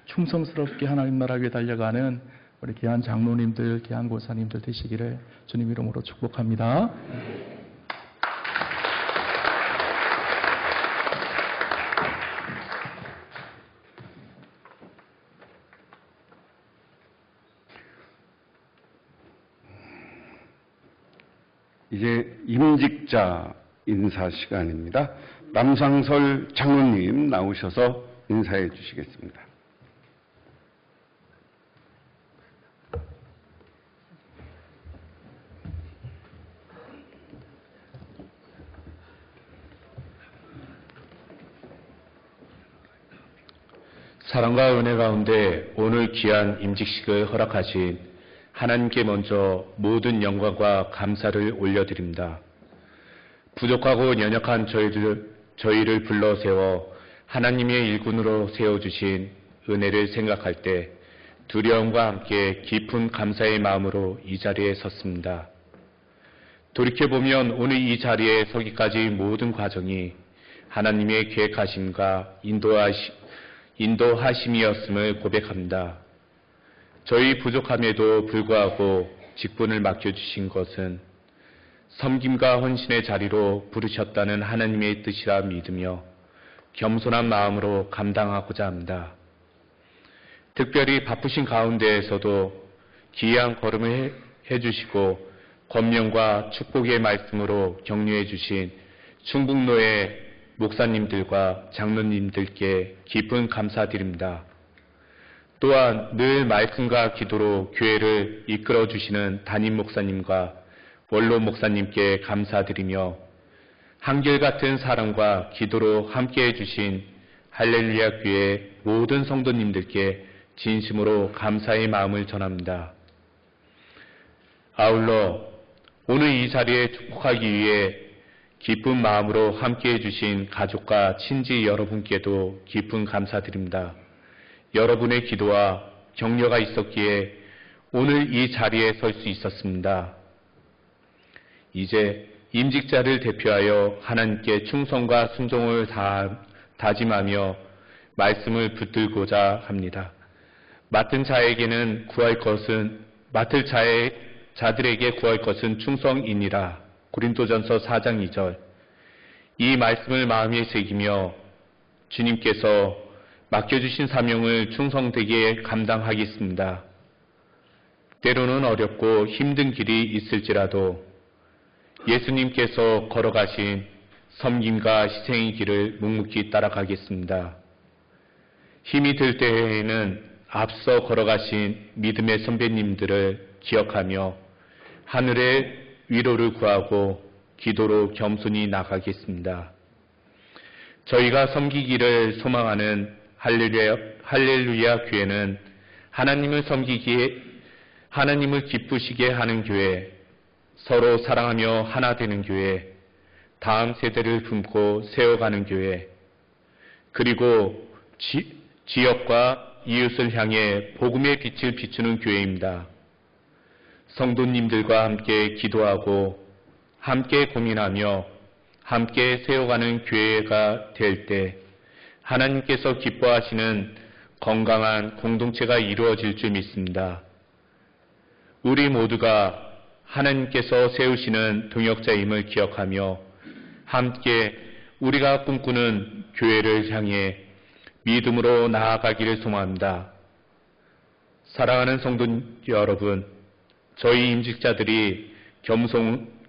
충성스럽게 하나님 나라 위에 달려가는 우리 귀한 장로님들, 귀한 권사님들 되시기를 주님 이름으로 축복합니다. 이제 임직자 인사 시간입니다. 남상설 장로님 나오셔서 인사해 주시겠습니다. 사랑과 은혜 가운데 오늘 귀한 임직식을 허락하신 하나님께 먼저 모든 영광과 감사를 올려드립니다. 부족하고 연약한 저희를 불러 세워 하나님의 일꾼으로 세워주신 은혜를 생각할 때 두려움과 함께 깊은 감사의 마음으로 이 자리에 섰습니다. 돌이켜보면 오늘 이 자리에 서기까지 모든 과정이 하나님의 계획하심과 인도하심이었음을 고백합니다. 저희 부족함에도 불구하고 직분을 맡겨주신 것은 섬김과 헌신의 자리로 부르셨다는 하나님의 뜻이라 믿으며 겸손한 마음으로 감당하고자 합니다. 특별히 바쁘신 가운데에서도 귀한 걸음을 해주시고 권면과 축복의 말씀으로 격려해 주신 충북로의 목사님들과 장로님들께 깊은 감사드립니다. 또한 늘 말씀과 기도로 교회를 이끌어 주시는 담임 목사님과 원로 목사님께 감사드리며 한결같은 사랑과 기도로 함께해 주신 할렐루야 교회 모든 성도님들께 진심으로 감사의 마음을 전합니다. 아울러 오늘 이 자리에 축복하기 위해 기쁜 마음으로 함께해 주신 가족과 친지 여러분께도 깊은 감사드립니다. 여러분의 기도와 격려가 있었기에 오늘 이 자리에 설 수 있었습니다. 이제 임직자를 대표하여 하나님께 충성과 순종을 다짐하며 말씀을 붙들고자 합니다. 맡을 자들에게 구할 것은 충성이니라. 고린도전서 4장 2절. 이 말씀을 마음에 새기며 주님께서 맡겨주신 사명을 충성되게 감당하겠습니다. 때로는 어렵고 힘든 길이 있을지라도 예수님께서 걸어가신 섬김과 희생의 길을 묵묵히 따라가겠습니다. 힘이 들 때에는 앞서 걸어가신 믿음의 선배님들을 기억하며 하늘의 위로를 구하고 기도로 겸손히 나가겠습니다. 저희가 섬기기를 소망하는 할렐루야 교회는 하나님을 섬기기에 하나님을 기쁘시게 하는 교회, 서로 사랑하며 하나 되는 교회, 다음 세대를 품고 세워가는 교회, 그리고 지역과 이웃을 향해 복음의 빛을 비추는 교회입니다. 성도님들과 함께 기도하고 함께 고민하며 함께 세워가는 교회가 될 때 하나님께서 기뻐하시는 건강한 공동체가 이루어질 줄 믿습니다. 우리 모두가 하나님께서 세우시는 동역자임을 기억하며 함께 우리가 꿈꾸는 교회를 향해 믿음으로 나아가기를 소망합니다. 사랑하는 성도 여러분, 저희 임직자들이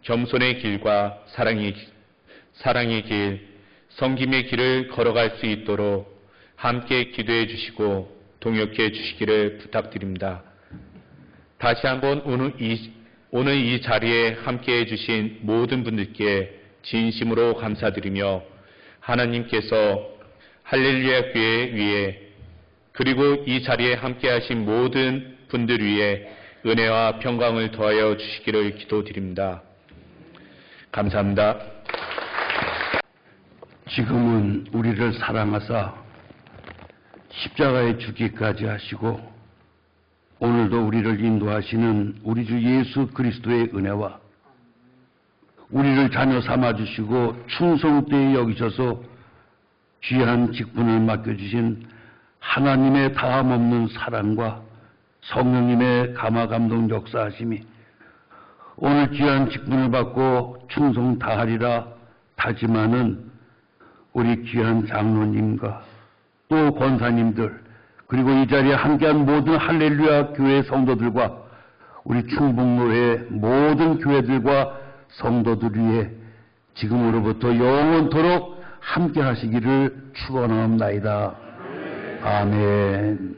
겸손의 길과 사랑의 길, 섬김의 길을 걸어갈 수 있도록 함께 기도해 주시고 동역해 주시기를 부탁드립니다. 다시 한번 오늘 이 자리에 함께해 주신 모든 분들께 진심으로 감사드리며 하나님께서 할렐루야 교회 위에 그리고 이 자리에 함께하신 모든 분들 위에 은혜와 평강을 더하여 주시기를 기도드립니다. 감사합니다. 지금은 우리를 사랑하사 십자가에 죽기까지 하시고 오늘도 우리를 인도하시는 우리 주 예수 그리스도의 은혜와 우리를 자녀 삼아주시고 충성되이 여기셔서 귀한 직분을 맡겨주신 하나님의 다함없는 사랑과 성령님의 감화감동 역사하심이 오늘 귀한 직분을 받고 충성 다하리라 다짐하는 우리 귀한 장로님과 또 권사님들 그리고 이 자리에 함께한 모든 할렐루야 교회 성도들과 우리 충북로의 모든 교회들과 성도들 위해 지금으로부터 영원토록 함께 하시기를 축원하옵나이다. 아멘.